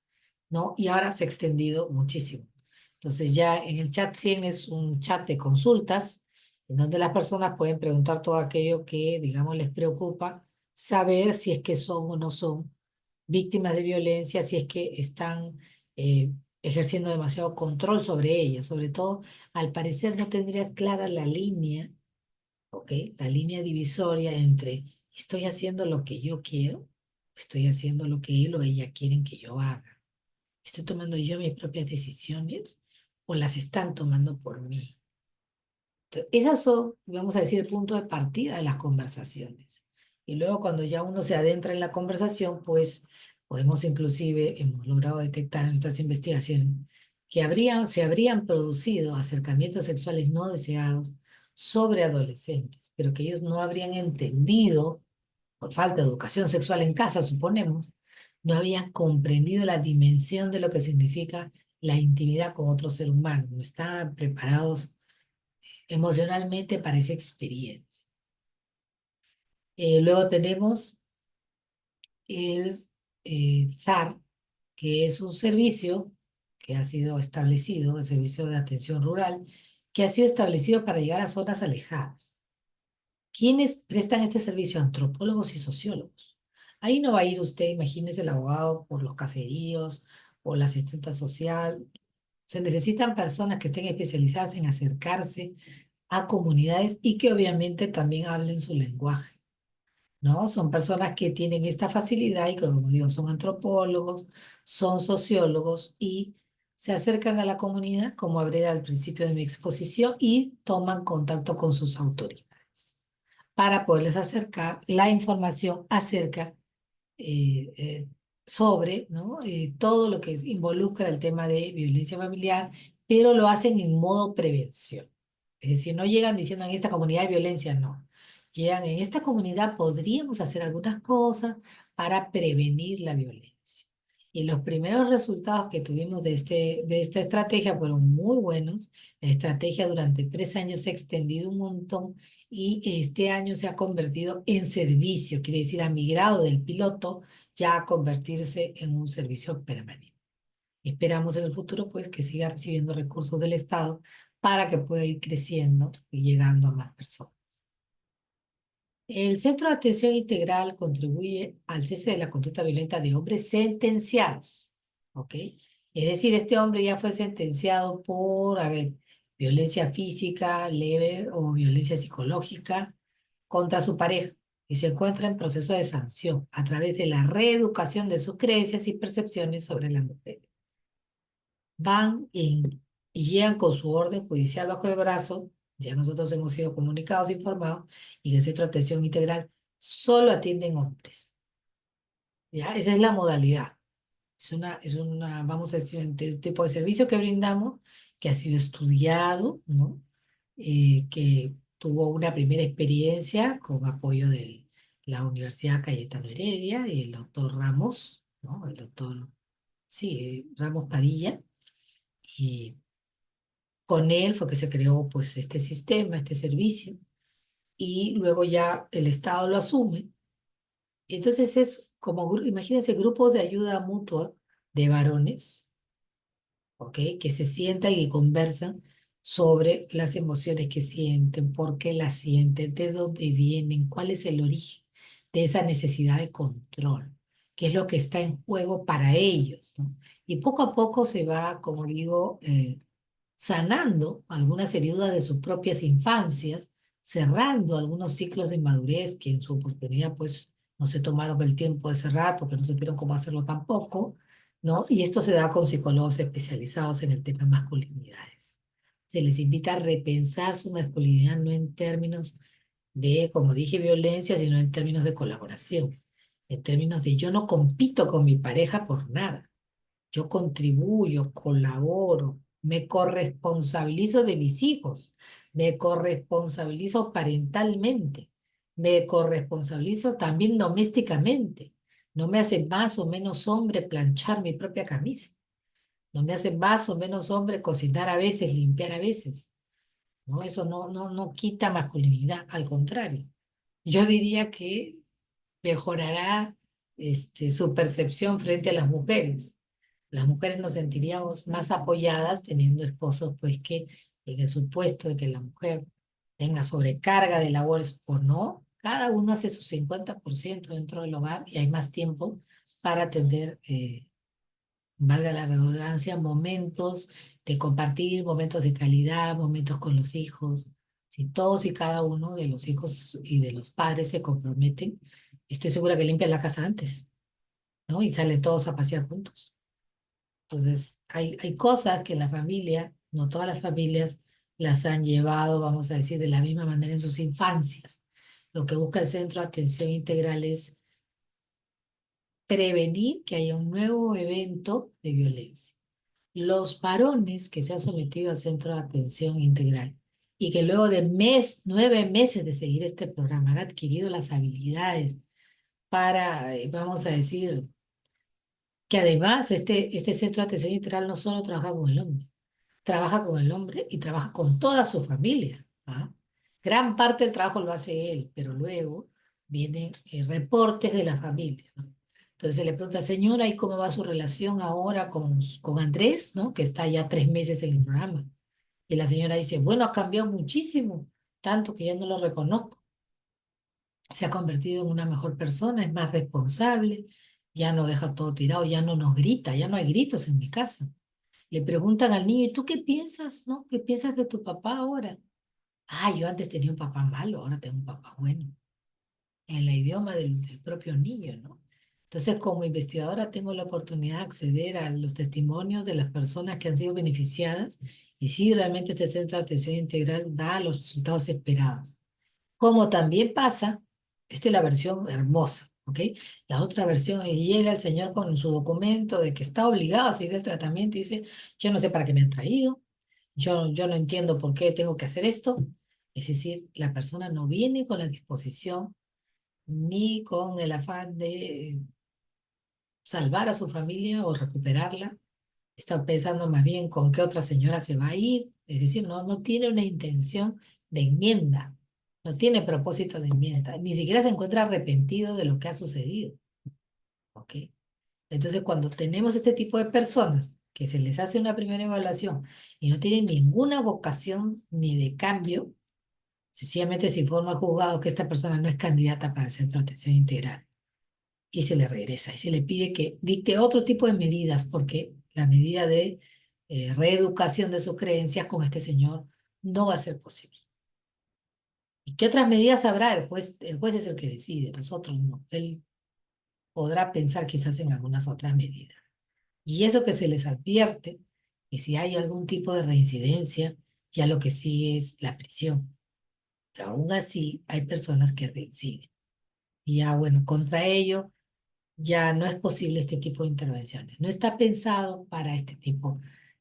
¿no? Y ahora se ha extendido muchísimo. Entonces ya en el chat 100 es un chat de consultas en donde las personas pueden preguntar todo aquello que, digamos, les preocupa, saber si es que son o no son víctimas de violencia, si es que están ejerciendo demasiado control sobre ellas. Sobre todo, al parecer no tendría clara la línea, ¿ok? La línea divisoria entre estoy haciendo lo que yo quiero, estoy haciendo lo que él o ella quieren que yo haga. ¿Estoy tomando yo mis propias decisiones o las están tomando por mí? Entonces, esas son, vamos a decir, el punto de partida de las conversaciones. Y luego cuando ya uno se adentra en la conversación, pues podemos inclusive, hemos logrado detectar en nuestras investigaciones que se habrían producido acercamientos sexuales no deseados sobre adolescentes, pero que ellos no habrían entendido, por falta de educación sexual en casa, suponemos, no habían comprendido la dimensión de lo que significa la intimidad con otro ser humano, no estaban preparados emocionalmente para esa experiencia. Luego tenemos el SAR, que es un servicio que ha sido establecido, el servicio de atención rural, que ha sido establecido para llegar a zonas alejadas. ¿Quiénes prestan este servicio? Antropólogos y sociólogos. Ahí no va a ir usted, imagínese el abogado por los caseríos o la asistenta social. Se necesitan personas que estén especializadas en acercarse a comunidades y que obviamente también hablen su lenguaje, ¿no? Son personas que tienen esta facilidad y que, como digo, son antropólogos, son sociólogos y se acercan a la comunidad, como hablé al principio de mi exposición, y toman contacto con sus autoridades para poderles acercar la información acerca eh, eh, sobre, ¿no? Todo lo que involucra el tema de violencia familiar, pero lo hacen en modo prevención. Es decir, no llegan diciendo en esta comunidad hay violencia, no. Llegan en esta comunidad podríamos hacer algunas cosas para prevenir la violencia. Y los primeros resultados que tuvimos de esta estrategia fueron muy buenos. La estrategia durante 3 años se ha extendido un montón y este año se ha convertido en servicio, quiere decir, ha migrado del piloto ya a convertirse en un servicio permanente. Esperamos en el futuro, pues, que siga recibiendo recursos del Estado para que pueda ir creciendo y llegando a más personas. El Centro de Atención Integral contribuye al cese de la conducta violenta de hombres sentenciados, ¿ok? Es decir, este hombre ya fue sentenciado por, a ver, violencia física leve o violencia psicológica contra su pareja y se encuentra en proceso de sanción a través de la reeducación de sus creencias y percepciones sobre la mujer. Y llegan con su orden judicial bajo el brazo. Ya nosotros hemos sido comunicados, informados, y en el Centro de Atención Integral solo atienden hombres. ¿Ya? Esa es la modalidad. Vamos a decir, un tipo de servicio que brindamos, que ha sido estudiado, ¿no? Que tuvo una primera experiencia con apoyo de la Universidad Cayetano Heredia y el doctor Ramos, ¿no? El doctor, sí, Ramos Padilla. Y con él fue que se creó pues este sistema, este servicio, y luego ya el Estado lo asume. Y entonces es como, imagínense, grupos de ayuda mutua de varones, ¿ok? Que se sientan y conversan sobre las emociones que sienten, por qué las sienten, de dónde vienen, cuál es el origen de esa necesidad de control, qué es lo que está en juego para ellos, ¿no? Y poco a poco se va, como digo, sanando algunas heridas de sus propias infancias, cerrando algunos ciclos de madurez que en su oportunidad pues no se tomaron el tiempo de cerrar porque no supieron cómo hacerlo tampoco, ¿no? Y esto se da con psicólogos especializados en el tema de masculinidades. Se les invita a repensar su masculinidad no en términos de, como dije, violencia, sino en términos de colaboración, en términos de yo no compito con mi pareja por nada. Yo contribuyo, colaboro, me corresponsabilizo de mis hijos, me corresponsabilizo parentalmente, me corresponsabilizo también domésticamente. No me hace más o menos hombre planchar mi propia camisa. No me hace más o menos hombre cocinar a veces, limpiar a veces. No, eso no quita masculinidad, al contrario. Yo diría que mejorará su percepción frente a las mujeres nos sentiríamos más apoyadas teniendo esposos, pues que en el supuesto de que la mujer tenga sobrecarga de labores o no, cada uno hace su 50% dentro del hogar y hay más tiempo para atender, valga la redundancia, momentos de compartir, momentos de calidad, momentos con los hijos. Si todos y cada uno de los hijos y de los padres se comprometen, estoy segura que limpian la casa antes, ¿no? Y salen todos a pasear juntos. Entonces, hay cosas que la familia, no todas las familias, las han llevado, vamos a decir, de la misma manera en sus infancias. Lo que busca el Centro de Atención Integral es prevenir que haya un nuevo evento de violencia. Los varones que se han sometido al Centro de Atención Integral y que luego de 9 meses de seguir este programa han adquirido las habilidades para, vamos a decir, que además este Centro de Atención Integral no solo trabaja con el hombre y trabaja con toda su familia. ¿Ah? Gran parte del trabajo lo hace él, pero luego vienen reportes de la familia, ¿no? Entonces se le pregunta, señora, ¿y cómo va su relación ahora con Andrés, ¿no? Que está ya 3 meses en el programa? Y la señora dice, bueno, ha cambiado muchísimo, tanto que ya no lo reconozco. se ha convertido en una mejor persona, es más responsable, ya no deja todo tirado, ya no nos grita, ya no hay gritos en mi casa. Le preguntan al niño, ¿y tú qué piensas, no? ¿Qué piensas de tu papá ahora? Ah, yo antes tenía un papá malo, ahora tengo un papá bueno. En el idioma del propio niño, ¿no? Entonces, como investigadora, tengo la oportunidad de acceder a los testimonios de las personas que han sido beneficiadas y si realmente este centro de atención integral da los resultados esperados. Como también pasa, esta es la versión hermosa, ¿ok? La otra versión es llega el señor con su documento de que está obligado a seguir el tratamiento y dice, yo no sé para qué me han traído, yo no entiendo por qué tengo que hacer esto. Es decir, la persona no viene con la disposición ni con el afán de salvar a su familia o recuperarla. Está pensando más bien con qué otra señora se va a ir. Es decir, no tiene una intención de enmienda, no tiene propósito de enmienda, ni siquiera se encuentra arrepentido de lo que ha sucedido. ¿Ok? Entonces, cuando tenemos este tipo de personas que se les hace una primera evaluación y no tienen ninguna vocación ni de cambio, sencillamente se informa al juzgado que esta persona no es candidata para el centro de atención integral y se le regresa y se le pide que dicte otro tipo de medidas porque la medida de reeducación de sus creencias con este señor no va a ser posible. ¿Y qué otras medidas habrá? El juez es el que decide, nosotros no. Él podrá pensar quizás en algunas otras medidas. Y eso que se les advierte, que si hay algún tipo de reincidencia, ya lo que sigue es la prisión. Pero aún así hay personas que reinciden. Y ya, bueno, contra ello ya no es posible este tipo de intervenciones. No está pensado para este tipo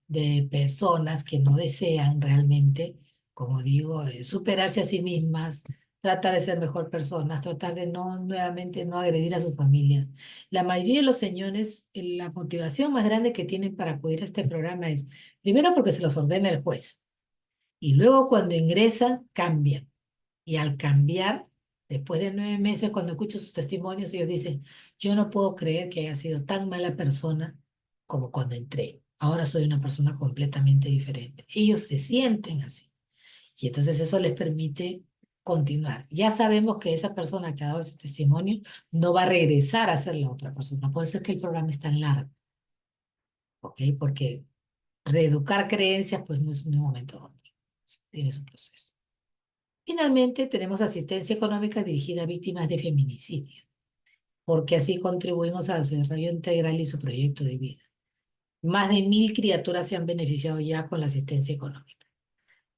de personas que no desean realmente, como digo, superarse a sí mismas, tratar de ser mejor personas, tratar de no nuevamente no agredir a sus familias. La mayoría de los señores, la motivación más grande que tienen para acudir a este programa es, primero porque se los ordena el juez, y luego cuando ingresan, cambian. Y al cambiar, después de 9 meses, cuando escucho sus testimonios, ellos dicen, yo no puedo creer que haya sido tan mala persona como cuando entré. Ahora soy una persona completamente diferente. Ellos se sienten así. Y entonces eso les permite continuar. Ya sabemos que esa persona que ha dado ese testimonio no va a regresar a ser la otra persona. Por eso es que el programa es tan largo, ¿ok? Porque reeducar creencias, pues no es de un momento a otro. Tiene su proceso. Finalmente, tenemos asistencia económica dirigida a víctimas de feminicidio, porque así contribuimos al desarrollo integral y su proyecto de vida. Más de 1.000 criaturas se han beneficiado ya con la asistencia económica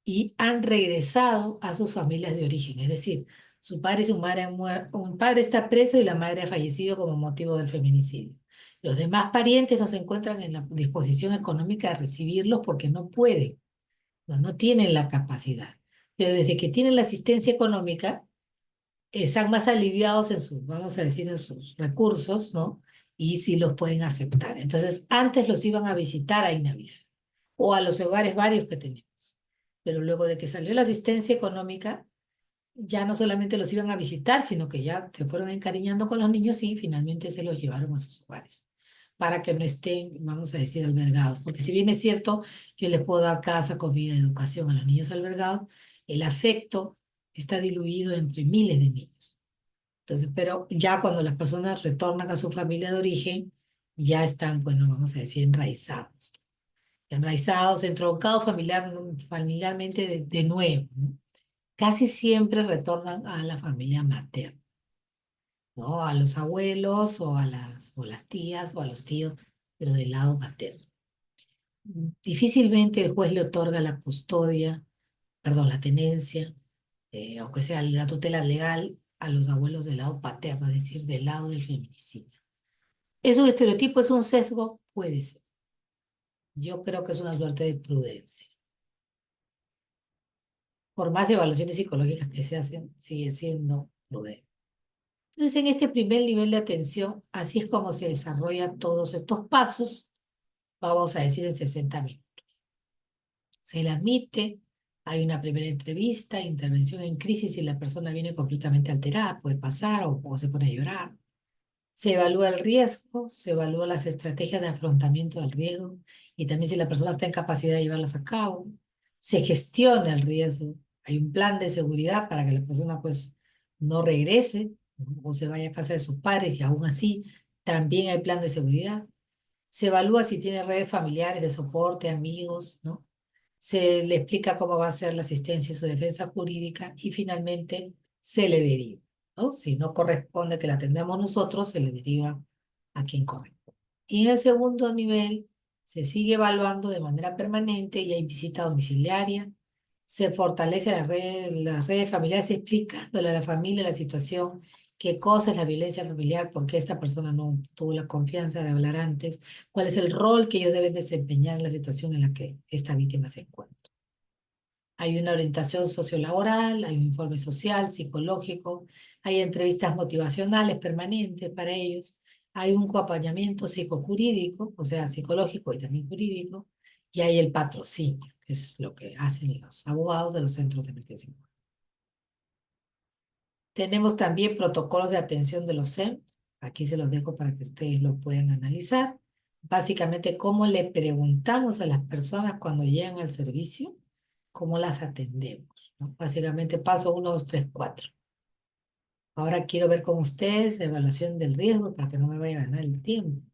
y han regresado a sus familias de origen, es decir, su padre y su madre han muerto, un padre está preso y la madre ha fallecido como motivo del feminicidio. Los demás parientes no se encuentran en la disposición económica de recibirlos porque no pueden, no tienen la capacidad. Pero desde que tienen la asistencia económica, están más aliviados en sus, vamos a decir, en sus recursos, ¿no? Y sí los pueden aceptar. Entonces, antes los iban a visitar a INAVIF o a los hogares varios que tenemos. Pero luego de que salió la asistencia económica, ya no solamente los iban a visitar, sino que ya se fueron encariñando con los niños y finalmente se los llevaron a sus hogares para que no estén, vamos a decir, albergados. Porque si bien es cierto, yo les puedo dar casa, comida, educación a los niños albergados, el afecto está diluido entre miles de niños. Entonces, pero ya cuando las personas retornan a su familia de origen, ya están, bueno, vamos a decir, enraizados. Enraizados, entroncados familiarmente de nuevo, ¿no? Casi siempre retornan a la familia materna, ¿no? A los abuelos o las tías o a los tíos, pero del lado materno. Difícilmente el juez le otorga la custodia, perdón, la tenencia, aunque sea la tutela legal, a los abuelos del lado paterno, es decir, del lado del feminicidio. ¿Es un estereotipo, es un sesgo? Puede ser. Yo creo que es una suerte de prudencia. Por más evaluaciones psicológicas que se hacen, sigue siendo prudente. Entonces, en este primer nivel de atención, así es como se desarrollan todos estos pasos, vamos a decir en 60 minutos. Se le admite, hay una primera entrevista, intervención en crisis y la persona viene completamente alterada, puede pasar o se pone a llorar. Se evalúa el riesgo, se evalúa las estrategias de afrontamiento del riesgo y también si la persona está en capacidad de llevarlas a cabo. Se gestiona el riesgo. Hay un plan de seguridad para que la persona pues no regrese, ¿no? O se vaya a casa de sus padres y aún así también hay plan de seguridad. Se evalúa si tiene redes familiares de soporte, amigos, ¿no? Se le explica cómo va a ser la asistencia y su defensa jurídica y finalmente se le deriva, ¿no? Si no corresponde que la atendamos nosotros, se le deriva a quien corresponde. Y en el segundo nivel se sigue evaluando de manera permanente y hay visita domiciliaria. Se fortalece las redes familiares explicándole a la familia la situación, qué cosa es la violencia familiar, por qué esta persona no tuvo la confianza de hablar antes, cuál es el rol que ellos deben desempeñar en la situación en la que esta víctima se encuentra. Hay una orientación sociolaboral, hay un informe social, psicológico, hay entrevistas motivacionales permanentes para ellos, hay un acompañamiento psicojurídico, o sea, psicológico y también jurídico, y hay el patrocinio, que es lo que hacen los abogados de los centros de emergencia. Tenemos también protocolos de atención de los SEM. Aquí se los dejo para que ustedes lo puedan analizar. Básicamente, cómo le preguntamos a las personas cuando llegan al servicio, cómo las atendemos, ¿no? Básicamente, paso 1, 2, 3, 4. Ahora quiero ver con ustedes la evaluación del riesgo para que no me vaya a ganar el tiempo.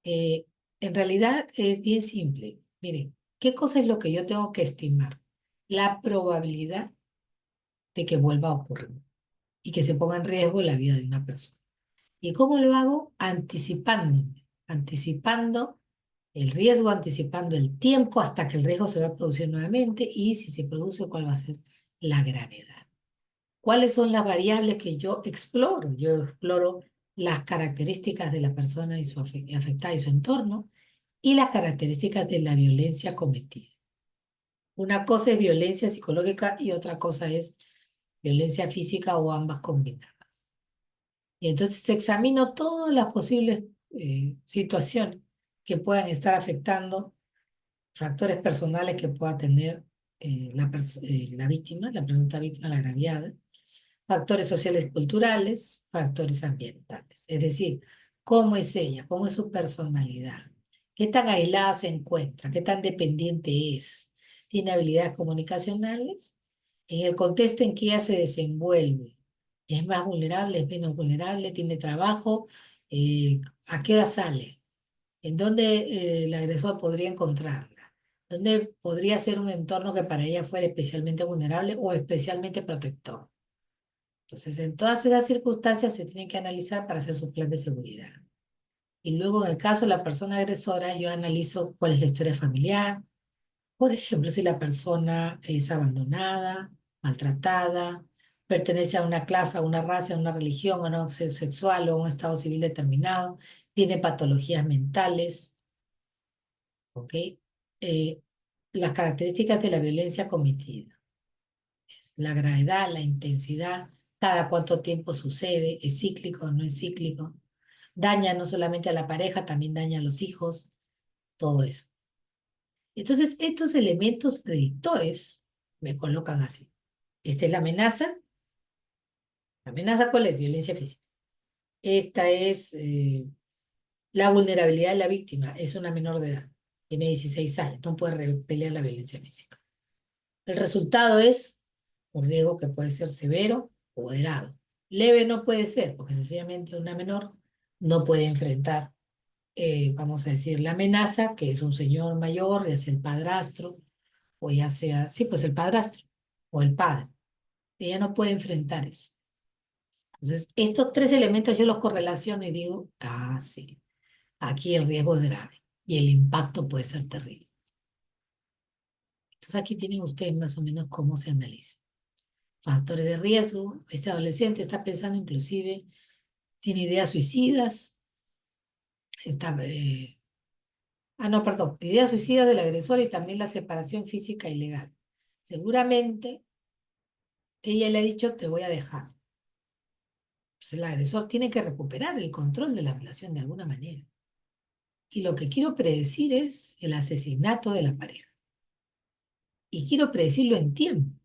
Eh, en realidad es bien simple. Miren, ¿qué cosa es lo que yo tengo que estimar? La probabilidad de que vuelva a ocurrir y que se ponga en riesgo la vida de una persona. ¿Y cómo lo hago? Anticipándome, anticipando el riesgo, anticipando el tiempo hasta que el riesgo se va a producir nuevamente y si se produce, cuál va a ser la gravedad. ¿Cuáles son las variables que yo exploro? Yo exploro las características de la persona y su afectada y su entorno y las características de la violencia cometida. Una cosa es violencia psicológica y otra cosa es violencia física o ambas combinadas. Y entonces examino todas las posibles situaciones que puedan estar afectando, factores personales que pueda tener la víctima, la presunta víctima, la agraviada, factores sociales y culturales, factores ambientales. Es decir, cómo es ella, cómo es su personalidad, qué tan aislada se encuentra, qué tan dependiente es, tiene habilidades comunicacionales, en el contexto en que ella se desenvuelve. ¿Es más vulnerable, es menos vulnerable, tiene trabajo? ¿A qué hora sale? ¿En dónde el agresor podría encontrarla? ¿Dónde podría ser un entorno que para ella fuera especialmente vulnerable o especialmente protector? Entonces, en todas esas circunstancias se tienen que analizar para hacer su plan de seguridad. Y luego, en el caso de la persona agresora, yo analizo cuál es la historia familiar. Por ejemplo, si la persona es abandonada, maltratada, pertenece a una clase, a una raza, a una religión, a una opción sexual o a un estado civil determinado, tiene patologías mentales, ¿ok? Eh, las características de la violencia cometida, la gravedad, la intensidad, cada cuánto tiempo sucede, es cíclico o no es cíclico, daña no solamente a la pareja, también daña a los hijos, todo eso. Entonces, estos elementos predictores me colocan así. Esta es la amenaza. ¿La amenaza cuál es? Violencia física. Esta es la vulnerabilidad de la víctima. Es una menor de edad. Tiene 16 años. No puede repeler la violencia física. El resultado es un riesgo que puede ser severo o moderado. Leve no puede ser, porque sencillamente una menor no puede enfrentar, vamos a decir, la amenaza, que es un señor mayor, ya sea el padrastro, o ya sea, sí, pues el padrastro, o el padre. Ella no puede enfrentar eso. Entonces, estos tres elementos yo los correlaciono y digo, ah, sí, aquí el riesgo es grave y el impacto puede ser terrible. Entonces, aquí tienen ustedes más o menos cómo se analiza. Factores de riesgo, este adolescente está pensando inclusive, tiene ideas suicidas, está, no, perdón, ideas suicidas del agresor y también la separación física ilegal. Seguramente ella le ha dicho, te voy a dejar. Pues el agresor tiene que recuperar el control de la relación de alguna manera. Y lo que quiero predecir es el asesinato de la pareja. Y quiero predecirlo en tiempo.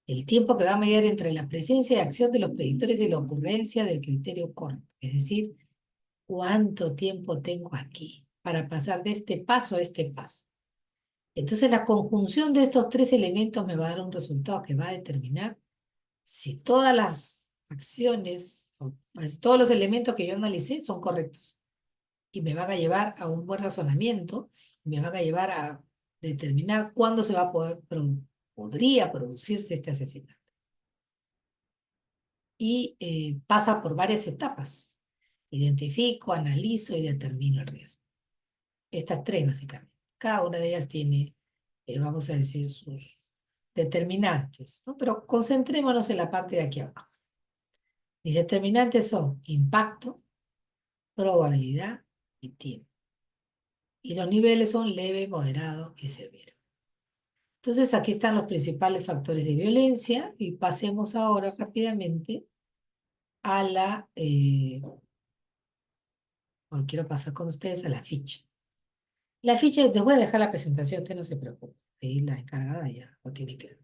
El tiempo que va a mediar entre la presencia y acción de los predictores y la ocurrencia del criterio corto. Es decir, ¿cuánto tiempo tengo aquí para pasar de este paso a este paso? Entonces la conjunción de estos tres elementos me va a dar un resultado que va a determinar Si todas las acciones, o pues, todos los elementos que yo analicé son correctos y me van a llevar a un buen razonamiento, me van a llevar a determinar cuándo se va a poder, podría producirse este asesinato. Y pasa por varias etapas. Identifico, analizo y determino el riesgo. Estas tres, básicamente. Cada una de ellas tiene, vamos a decir, sus determinantes, ¿no? Pero concentrémonos en la parte de aquí abajo. Mis determinantes son impacto, probabilidad y tiempo. Y los niveles son leve, moderado y severo. Entonces, aquí están los principales factores de violencia y pasemos ahora rápidamente a hoy quiero pasar con ustedes a la ficha. La ficha, les voy a dejar la presentación, usted no se preocupe. Ahí la encargada ya lo tiene claro.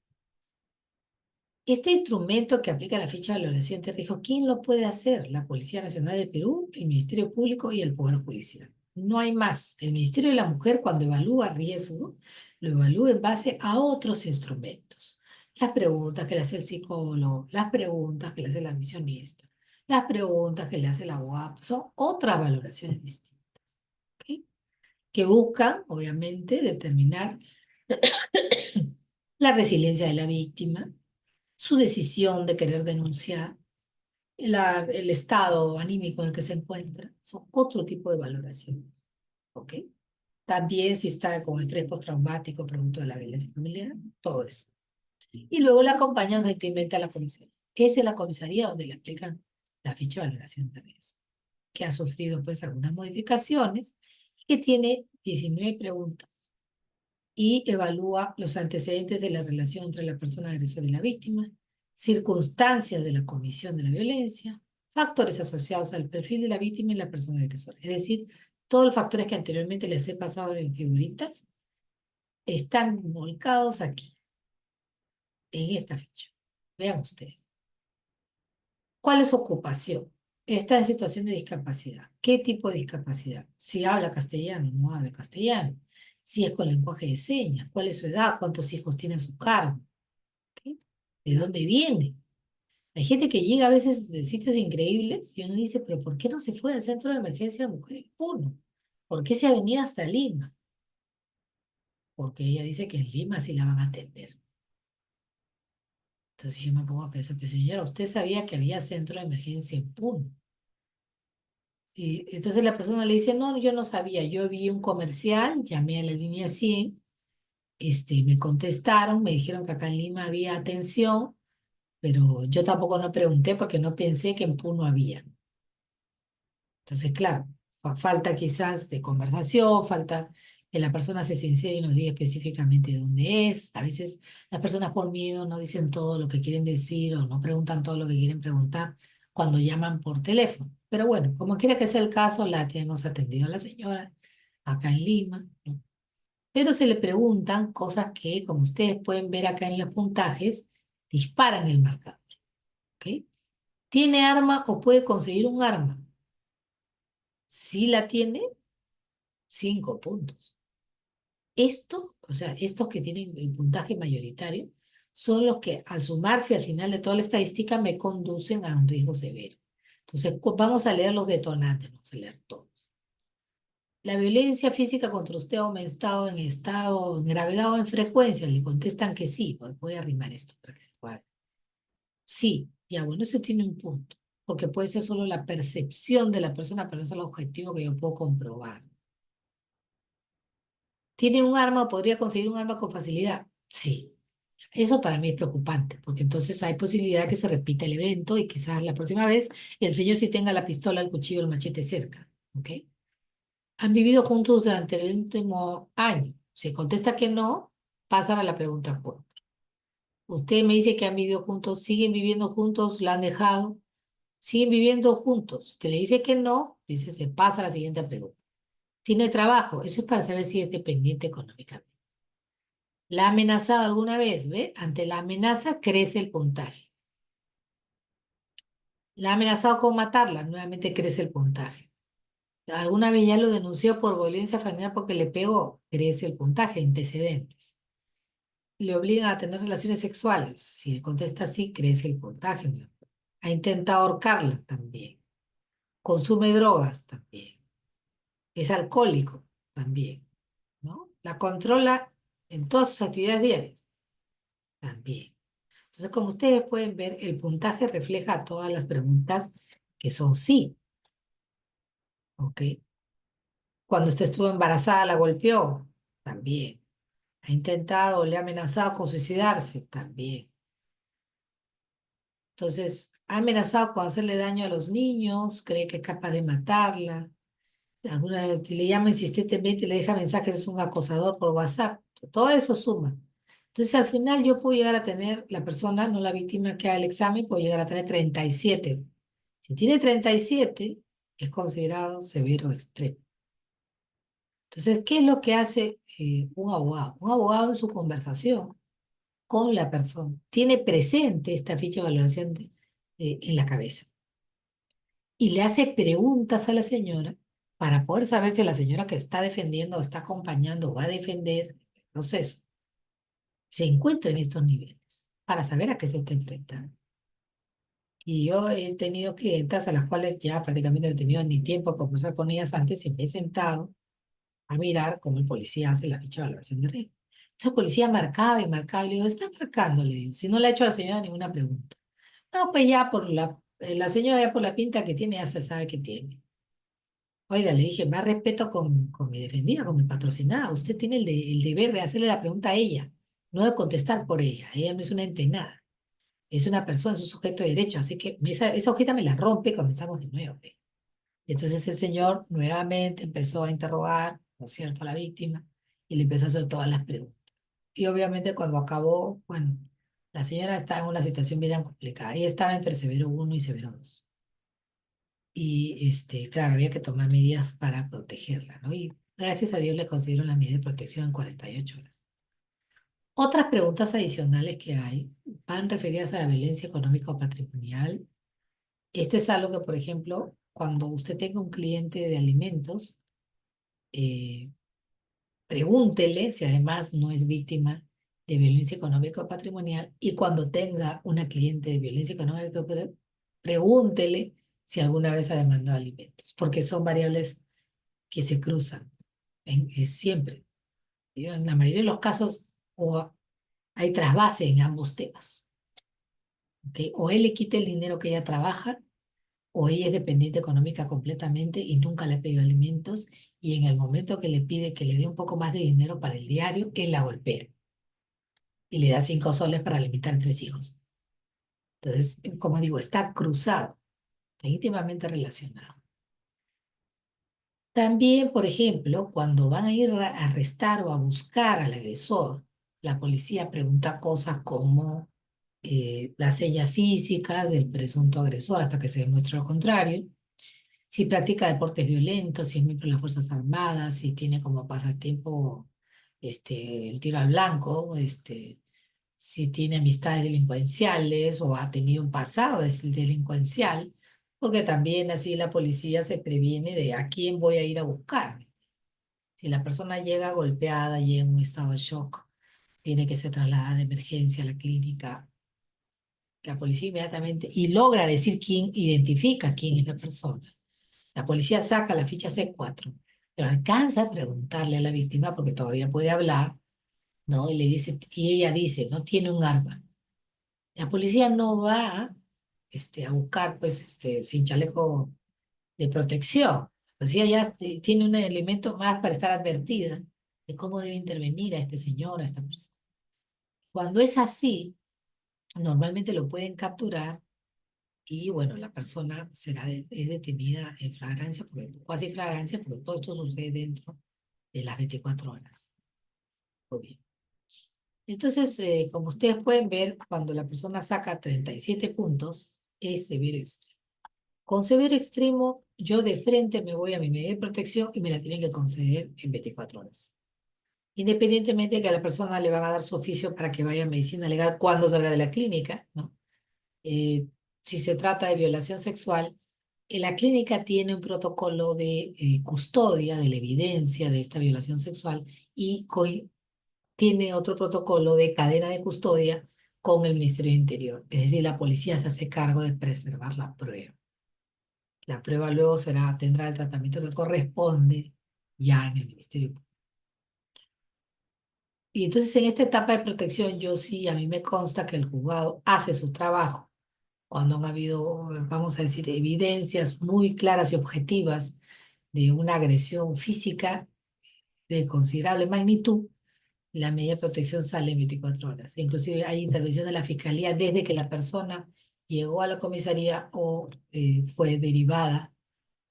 Este instrumento que aplica la ficha de valoración de riesgo, ¿quién lo puede hacer? La Policía Nacional del Perú, el Ministerio Público y el Poder Judicial. No hay más. El Ministerio de la Mujer, cuando evalúa riesgo, lo evalúa en base a otros instrumentos. Las preguntas que le hace el psicólogo, las preguntas que le hace la misionista, las preguntas que le hace el abogado, son otras valoraciones distintas, ¿ok? Que buscan, obviamente, determinar la resiliencia de la víctima, su decisión de querer denunciar, el estado anímico en el que se encuentra, son otro tipo de valoración, ¿ok? También si está con estrés postraumático producto de la violencia familiar, todo eso. Y luego la acompañan gentilmente a la comisaría. Esa es la comisaría donde le aplican la ficha de valoración de riesgo, que ha sufrido pues algunas modificaciones y que tiene 19 preguntas y evalúa los antecedentes de la relación entre la persona agresora y la víctima, circunstancias de la comisión de la violencia, factores asociados al perfil de la víctima y la persona agresora. Es decir, todos los factores que anteriormente les he pasado en figuritas están volcados aquí, en esta ficha. Vean ustedes. ¿Cuál es su ocupación? Está en situación de discapacidad. ¿Qué tipo de discapacidad? Si habla castellano, no habla castellano. Si es con lenguaje de señas. ¿Cuál es su edad? ¿Cuántos hijos tiene a su cargo? ¿Ok? ¿De dónde viene? Hay gente que llega a veces de sitios increíbles y uno dice, pero ¿por qué no se fue al centro de emergencia de mujeres en Puno? ¿Por qué se ha venido hasta Lima? Porque ella dice que en Lima sí la van a atender. Entonces yo me pongo a pensar, pues señora, usted sabía que había centro de emergencia en Puno. Y entonces la persona le dice, no, yo no sabía, yo vi un comercial, llamé a la línea 100, me contestaron, me dijeron que acá en Lima había atención, pero yo tampoco no pregunté porque no pensé que en Puno había. Entonces, claro, falta quizás de conversación, falta que la persona se sincere y nos diga específicamente dónde es. A veces las personas por miedo no dicen todo lo que quieren decir o no preguntan todo lo que quieren preguntar cuando llaman por teléfono. Pero bueno, como quiera que sea el caso, la hemos atendido a la señora acá en Lima, ¿no? Pero se le preguntan cosas que, como ustedes pueden ver acá en los puntajes, disparan el marcador, ¿ok? ¿Tiene arma o puede conseguir un arma? Si la tiene, 5 puntos. Esto, o sea, estos que tienen el puntaje mayoritario, son los que al sumarse al final de toda la estadística me conducen a un riesgo severo. Entonces, vamos a leer los detonantes, vamos a leer todos. La violencia física contra usted ha aumentado en gravedad o en frecuencia. Le contestan que sí. Voy a arrimar esto para que se pueda ver. Sí, ya bueno, eso tiene un punto, porque puede ser solo la percepción de la persona, pero no es el objetivo que yo puedo comprobar. ¿Tiene un arma o podría conseguir un arma con facilidad? Sí. Eso para mí es preocupante, porque entonces hay posibilidad que se repita el evento y quizás la próxima vez el señor sí tenga la pistola, el cuchillo, el machete cerca. ¿Ok? ¿Han vivido juntos durante el último año? Si contesta que no, pasan a la pregunta 4. Usted me dice que han vivido juntos, siguen viviendo juntos, la han dejado, siguen viviendo juntos. Usted le dice que no, dice se pasa a la siguiente pregunta. ¿Tiene trabajo? Eso es para saber si es dependiente económicamente. ¿La ha amenazado alguna vez? ¿Ve? Ante la amenaza crece el puntaje. ¿La ha amenazado con matarla? Nuevamente crece el puntaje. ¿Alguna vez ya lo denunció por violencia familiar porque le pegó? Crece el puntaje, antecedentes. le obligan a tener relaciones sexuales. Si le contesta sí, crece el puntaje. ¿No? Ha intentado ahorcarla también. Consume drogas también. Es alcohólico también, ¿no? La controla en todas sus actividades diarias también. Entonces, como ustedes pueden ver, el puntaje refleja todas las preguntas que son sí, ¿ok? Cuando usted estuvo embarazada, la golpeó, también. Ha intentado o le ha amenazado con suicidarse, también. Entonces, ha amenazado con hacerle daño a los niños, cree que es capaz de matarla. Si le llama insistentemente y le deja mensajes, es un acosador por WhatsApp. Todo eso suma. Entonces, al final yo puedo llegar a tener, la persona, no la víctima que haga el examen, puedo llegar a tener 37. Si tiene 37, es considerado severo extremo. Entonces, ¿qué es lo que hace un abogado? Un abogado en su conversación con la persona tiene presente esta ficha de valoración en la cabeza y le hace preguntas a la señora para poder saber si la señora que está defendiendo o está acompañando o va a defender el proceso se encuentra en estos niveles para saber a qué se está enfrentando. Y yo he tenido clientas a las cuales ya prácticamente no he tenido ni tiempo de conversar con ellas antes y me he sentado a mirar cómo el policía hace la ficha de valoración de riesgo. Entonces el policía marcaba y marcaba y le digo, está marcando, le digo, si no le ha hecho a la señora ninguna pregunta. No, pues ya por la señora ya por la pinta que tiene ya se sabe que tiene. Oiga, le dije, más respeto con mi defendida, con mi patrocinada. Usted tiene el deber de hacerle la pregunta a ella, no de contestar por ella. Ella no es una entenada, es una persona, es un sujeto de derecho. Así que esa hojita me la rompe y comenzamos de nuevo. Le. Entonces el señor nuevamente empezó a interrogar, ¿no es cierto?, a la víctima y le empezó a hacer todas las preguntas. Y obviamente cuando acabó, bueno, la señora estaba en una situación bien complicada. Ella estaba entre severo uno y severo 2. Y claro, había que tomar medidas para protegerla, ¿no? Y gracias a Dios le consiguieron la medida de protección en 48 horas. Otras preguntas adicionales que hay van referidas a la violencia económica o patrimonial. Esto es algo que, por ejemplo, cuando usted tenga un cliente de alimentos, eh, pregúntele si además no es víctima de violencia económica o patrimonial y cuando tenga una cliente de violencia económica, pregúntele si alguna vez ha demandado alimentos, porque son variables que se cruzan siempre. Yo, en la mayoría de los casos o hay trasvase en ambos temas. ¿Ok? O él le quita el dinero que ella trabaja o ella es dependiente económica completamente y nunca le ha pedido alimentos y en el momento que le pide que le dé un poco más de dinero para el diario, él la golpea y le da 5 soles para alimentar 3 hijos. Entonces, como digo, está cruzado, está íntimamente relacionado. También, por ejemplo, cuando van a ir a arrestar o a buscar al agresor, la policía pregunta cosas como las señas físicas del presunto agresor hasta que se demuestre lo contrario, si practica deportes violentos, si es miembro de las Fuerzas Armadas, si tiene como pasatiempo el tiro al blanco, si tiene amistades delincuenciales o ha tenido un pasado delincuencial, porque también así la policía se previene de a quién voy a ir a buscar. Si la persona llega golpeada, llega en un estado de shock, tiene que ser trasladada de emergencia a la clínica, la policía inmediatamente y logra decir quién, identifica quién es la persona. La policía saca la ficha C4, pero alcanza a preguntarle a la víctima porque todavía puede hablar, ¿no? Y le dice, y ella dice, no tiene un arma. La policía no va a buscar, pues, sin chaleco de protección. La policía ya tiene un elemento más para estar advertida de cómo debe intervenir a este señor, a esta persona. Cuando es así, normalmente lo pueden capturar y, bueno, la persona es detenida en flagrancia, cuasi flagrancia, porque todo esto sucede dentro de las 24 horas. Muy bien. Entonces, como ustedes pueden ver, cuando la persona saca 37 puntos, es severo extremo. Con severo extremo, yo de frente me voy a mi medida de protección y me la tienen que conceder en 24 horas. Independientemente de que a la persona le van a dar su oficio para que vaya a medicina legal cuando salga de la clínica, ¿no? Eh, si se trata de violación sexual, la clínica tiene un protocolo de custodia de la evidencia de esta violación sexual y tiene otro protocolo de cadena de custodia con el Ministerio de Interior. Es decir, la policía se hace cargo de preservar la prueba. La prueba luego tendrá el tratamiento que corresponde ya en el Ministerio Público. Y entonces en esta etapa de protección, yo sí, a mí me consta que el juzgado hace su trabajo cuando han habido, vamos a decir, evidencias muy claras y objetivas de una agresión física de considerable magnitud. La medida de protección sale en 24 horas. Inclusive hay intervención de la fiscalía desde que la persona llegó a la comisaría o fue derivada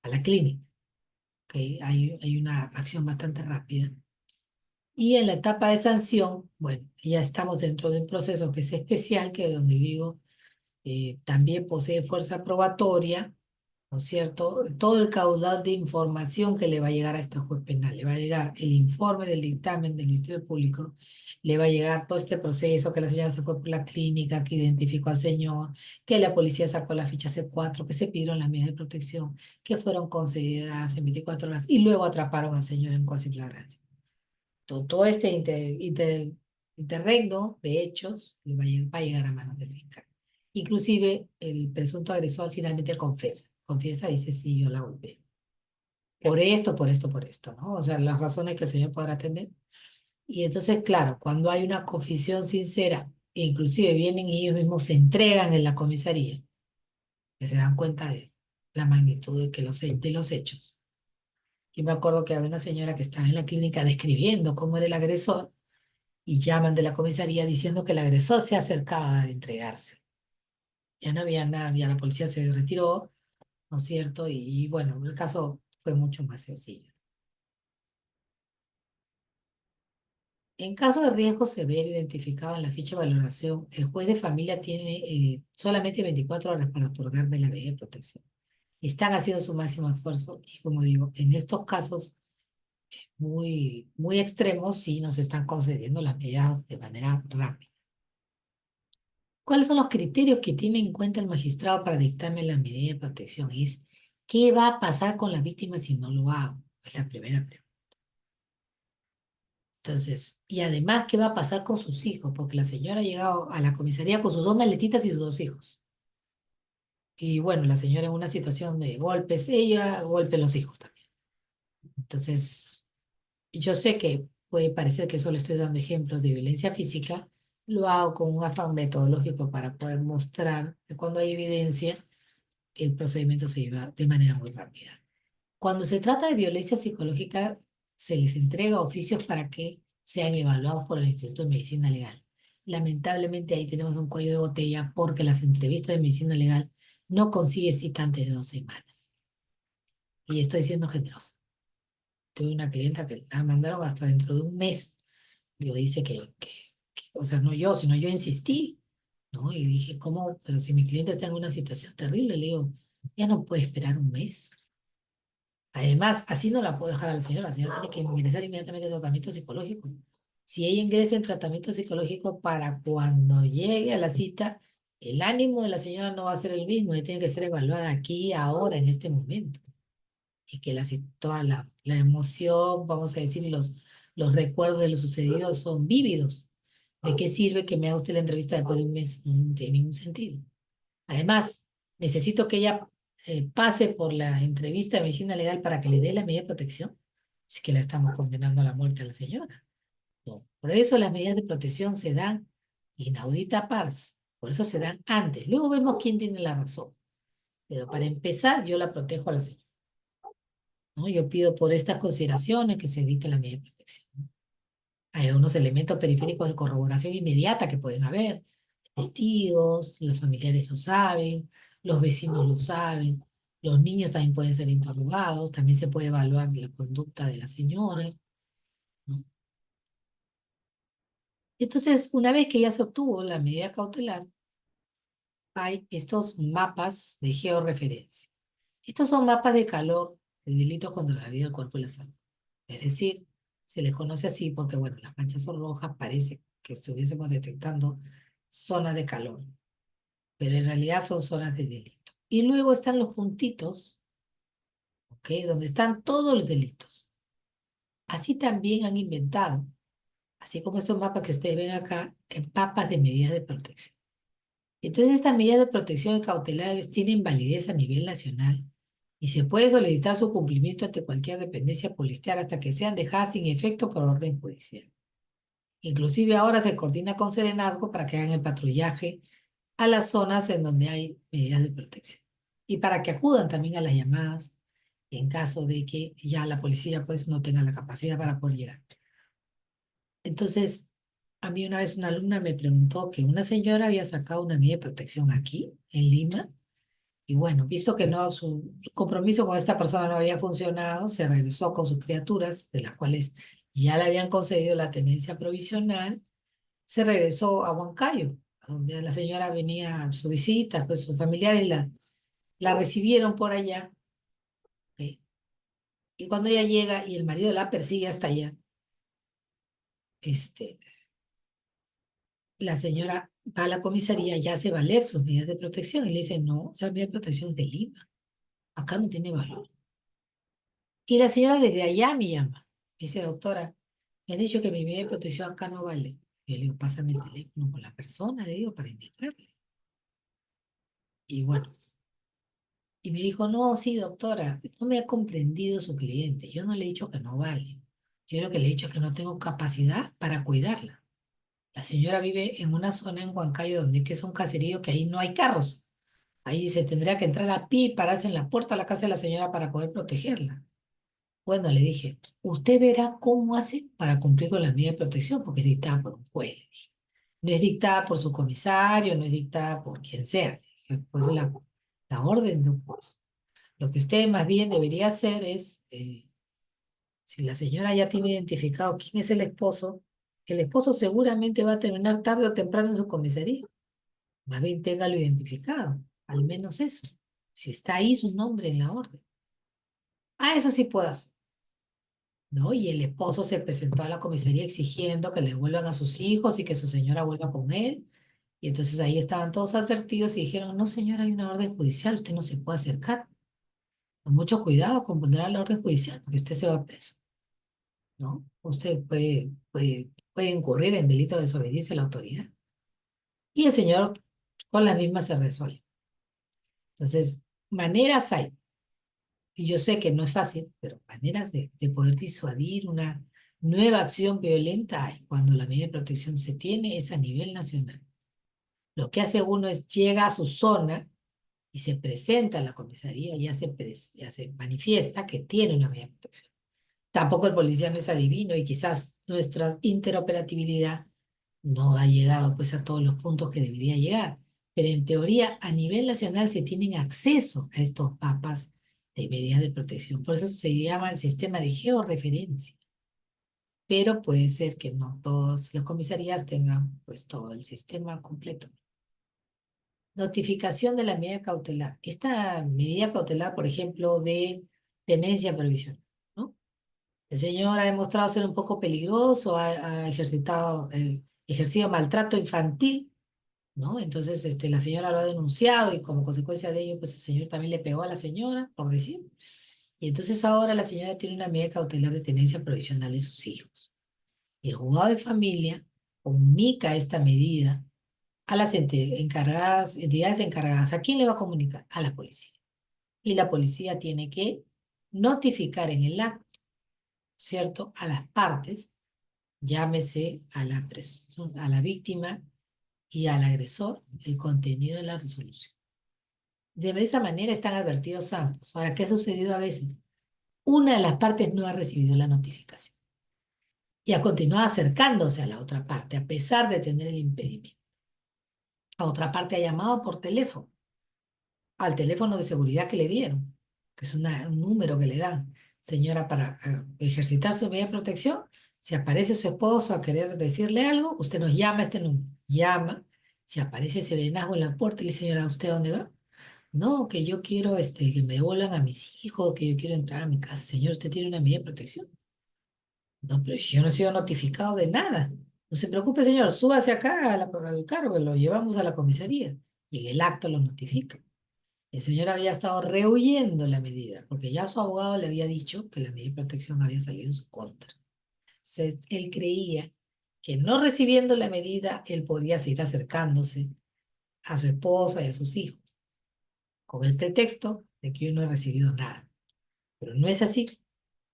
a la clínica. ¿Okay? Hay una acción bastante rápida. Y en la etapa de sanción, bueno, ya estamos dentro de un proceso que es especial, que es donde digo, también posee fuerza probatoria, ¿no es cierto? Todo el caudal de información que le va a llegar a este juez penal. Le va a llegar el informe del dictamen del Ministerio Público, le va a llegar todo este proceso, que la señora se fue por la clínica, que identificó al señor, que la policía sacó la ficha C4, que se pidieron las medidas de protección, que fueron consideradas en 24 horas y luego atraparon al señor en cuasi flagrancia. Todo este interregno de hechos va a llegar a manos del fiscal. Inclusive el presunto agresor finalmente confiesa y dice, sí, yo la golpeé. Por esto, por esto, por esto, ¿no? O sea, las razones que el señor podrá atender. Y entonces, claro, cuando hay una confesión sincera, inclusive vienen y ellos mismos se entregan en la comisaría, que se dan cuenta de la magnitud de los hechos. Yo me acuerdo que había una señora que estaba en la clínica describiendo cómo era el agresor y llaman de la comisaría diciendo que el agresor se acercaba a entregarse. Ya no había nada, ya la policía se retiró, ¿no es cierto? Y bueno, el caso fue mucho más sencillo. En caso de riesgo severo identificado en la ficha de valoración, el juez de familia tiene solamente 24 horas para otorgarme la medida de protección. Están haciendo su máximo esfuerzo y como digo, en estos casos muy, muy extremos sí nos están concediendo las medidas de manera rápida. ¿Cuáles son los criterios que tiene en cuenta el magistrado para dictarme la medida de protección? Es, ¿qué va a pasar con la víctima si no lo hago? Es la primera pregunta. Entonces, y además, ¿qué va a pasar con sus hijos? Porque la señora ha llegado a la comisaría con sus dos maletitas y sus dos hijos. Y bueno, la señora en una situación de golpes, ella golpe los hijos también. Entonces, yo sé que puede parecer que solo estoy dando ejemplos de violencia física, lo hago con un afán metodológico para poder mostrar que cuando hay evidencia, el procedimiento se lleva de manera muy rápida. Cuando se trata de violencia psicológica, se les entrega oficios para que sean evaluados por el Instituto de Medicina Legal. Lamentablemente ahí tenemos un cuello de botella porque las entrevistas de medicina legal no consigue cita antes de 2 semanas. Y estoy siendo generosa. Tuve una clienta que la mandaron hasta dentro de un mes. Yo dice o sea, no yo, sino yo insistí, ¿no? Y dije, ¿cómo? Pero si mi cliente está en una situación terrible, le digo, ya no puede esperar un mes. Además, así no la puedo dejar a la señora tiene que ingresar inmediatamente en tratamiento psicológico. Si ella ingresa en tratamiento psicológico para cuando llegue a la cita, el ánimo de la señora no va a ser el mismo, ella tiene que ser evaluada aquí, ahora, en este momento. Y que toda la emoción, vamos a decir, y los recuerdos de lo sucedido son vívidos. ¿De qué sirve que me haga usted la entrevista después de un mes? No tiene ningún sentido. Además, necesito que ella pase por la entrevista de medicina legal para que le dé la medida de protección. Es que la estamos condenando a la muerte a la señora. No. Por eso las medidas de protección se dan inaudita pars. Por eso se dan antes. Luego vemos quién tiene la razón. Pero para empezar, yo la protejo a la señora, ¿no? Yo pido por estas consideraciones que se dicte la medida de protección. Hay algunos elementos periféricos de corroboración inmediata que pueden haber. Testigos, los familiares lo saben, los vecinos lo saben, los niños también pueden ser interrogados, también se puede evaluar la conducta de la señora, ¿no? Entonces, una vez que ya se obtuvo la medida cautelar, hay estos mapas de georreferencia. Estos son mapas de calor de delitos contra la vida, el cuerpo y la salud. Es decir, se les conoce así porque, bueno, las manchas son rojas, parece que estuviésemos detectando zonas de calor, pero en realidad son zonas de delito. Y luego están los puntitos, ¿ok? Donde están todos los delitos. Así también han inventado, así como estos mapas que ustedes ven acá, en mapas de medidas de protección. Entonces, estas medidas de protección cautelares tienen validez a nivel nacional y se puede solicitar su cumplimiento ante cualquier dependencia policial hasta que sean dejadas sin efecto por orden judicial. Inclusive ahora se coordina con Serenazgo para que hagan el patrullaje a las zonas en donde hay medidas de protección y para que acudan también a las llamadas en caso de que ya la policía pues no tenga la capacidad para poder llegar. Entonces, a mí una vez una alumna me preguntó que una señora había sacado una medida de protección aquí, en Lima, y bueno, visto que no, su compromiso con esta persona no había funcionado, se regresó con sus criaturas, de las cuales ya le habían concedido la tenencia provisional, se regresó a Huancayo, donde la señora venía a su visita, pues sus familiares la recibieron por allá, ¿ok? Y cuando ella llega y el marido la persigue hasta allá, este, la señora va a la comisaría y hace valer sus medidas de protección y le dice, no, esa medida de protección es de Lima, acá no tiene valor. Y la señora desde allá me llama, me dice, doctora, me han dicho que mi medida de protección acá no vale. Y yo le digo, pásame el teléfono con la persona, le digo, para indicarle. Y bueno, y me dijo, no, sí, doctora, no me ha comprendido su cliente, yo no le he dicho que no vale. Yo lo que le he dicho es que no tengo capacidad para cuidarla. La señora vive en una zona en Huancayo donde que es un caserío que ahí no hay carros. Ahí se tendría que entrar a pie y pararse en la puerta de la casa de la señora para poder protegerla. Bueno, le dije, usted verá cómo hace para cumplir con la medida de protección, porque es dictada por un juez. Le dije. No es dictada por su comisario, no es dictada por quien sea. Le dije, pues la orden de un juez. Lo que usted más bien debería hacer es, si la señora ya tiene identificado quién es el esposo seguramente va a terminar tarde o temprano en su comisaría. Más bien téngalo identificado, al menos eso. Si está ahí su nombre en la orden. Ah, eso sí puedo hacer, ¿no? Y el esposo se presentó a la comisaría exigiendo que le devuelvan a sus hijos y que su señora vuelva con él. Y entonces ahí estaban todos advertidos y dijeron, no señora, hay una orden judicial, usted no se puede acercar. Con mucho cuidado con poner la orden judicial, porque usted se va preso, ¿no? Usted puede incurrir en delito de desobediencia a la autoridad. Y el señor con las mismas se resuelve. Entonces, maneras hay. Y yo sé que no es fácil, pero maneras de poder disuadir una nueva acción violenta hay. Cuando la medida de protección se tiene es a nivel nacional. Lo que hace uno es llega a su zona y se presenta a la comisaría y ya se manifiesta que tiene una medida de protección. Tampoco el policía no es adivino y quizás nuestra interoperatividad no ha llegado pues a todos los puntos que debería llegar. Pero en teoría a nivel nacional se tienen acceso a estos mapas de medidas de protección. Por eso se llama el sistema de georreferencia. Pero puede ser que no todas las comisarías tengan pues todo el sistema completo. Notificación de la medida cautelar. Esta medida cautelar, por ejemplo, de tenencia provisional, ¿no? El señor ha demostrado ser un poco peligroso, ha ejercido maltrato infantil, ¿no? Entonces, la señora lo ha denunciado y como consecuencia de ello, pues el señor también le pegó a la señora, por decir. Y entonces ahora la señora tiene una medida cautelar de tenencia provisional de sus hijos. Y el juzgado de familia comunica esta medida a las entidades encargadas. ¿A quién le va a comunicar? A la policía. Y la policía tiene que notificar en el acto, ¿cierto? A las partes, llámese a la víctima y al agresor, el contenido de la resolución. De esa manera están advertidos ambos. Ahora, ¿qué ha sucedido a veces? Una de las partes no ha recibido la notificación y ha continuado acercándose a la otra parte a pesar de tener el impedimento. La otra parte ha llamado por teléfono al teléfono de seguridad que le dieron, que es un número que le dan, señora, para ejercitar su medida de protección. Si aparece su esposo a querer decirle algo, usted nos llama a este número. Llama. Si aparece serenazgo en la puerta y le dice, señora, ¿usted dónde va? No, que yo quiero que me devuelvan a mis hijos, que yo quiero entrar a mi casa. Señor, ¿usted tiene una medida de protección? No, pero si yo no he sido notificado de nada. No se preocupe, señor, súbase acá al carro, que lo llevamos a la comisaría. Y en el acto lo notifica. El señor había estado rehuyendo la medida, porque ya su abogado le había dicho que la medida de protección había salido en su contra. Entonces, él creía que no recibiendo la medida, él podía seguir acercándose a su esposa y a sus hijos, con el pretexto de que yo no he recibido nada. Pero no es así.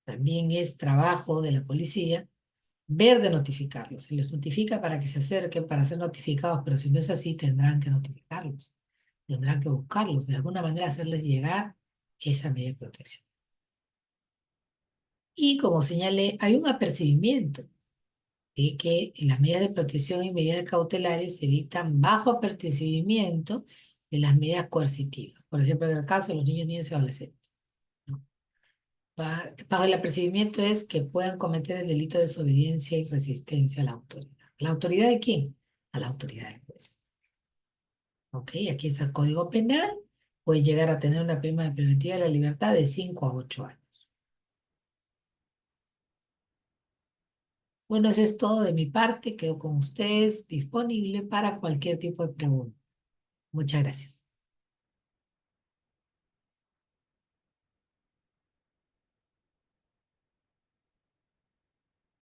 También es trabajo de la policía ver de notificarlos. Se les notifica para que se acerquen, para ser notificados, pero si no es así, tendrán que notificarlos. Tendrán que buscarlos, de alguna manera hacerles llegar esa medida de protección. Y como señalé, hay un apercibimiento de que las medidas de protección y medidas cautelares se dictan bajo apercibimiento de las medidas coercitivas. Por ejemplo, en el caso de los niños, niñas y adolescentes, ¿no? Bajo el apercibimiento es que puedan cometer el delito de desobediencia y resistencia a la autoridad. ¿La autoridad de quién? A la autoridad del juez. ¿Ok? Aquí está el Código Penal. Puede llegar a tener una pena preventiva de la libertad de 5 a 8 años. Bueno, eso es todo de mi parte. Quedo con ustedes disponible para cualquier tipo de pregunta. Muchas gracias.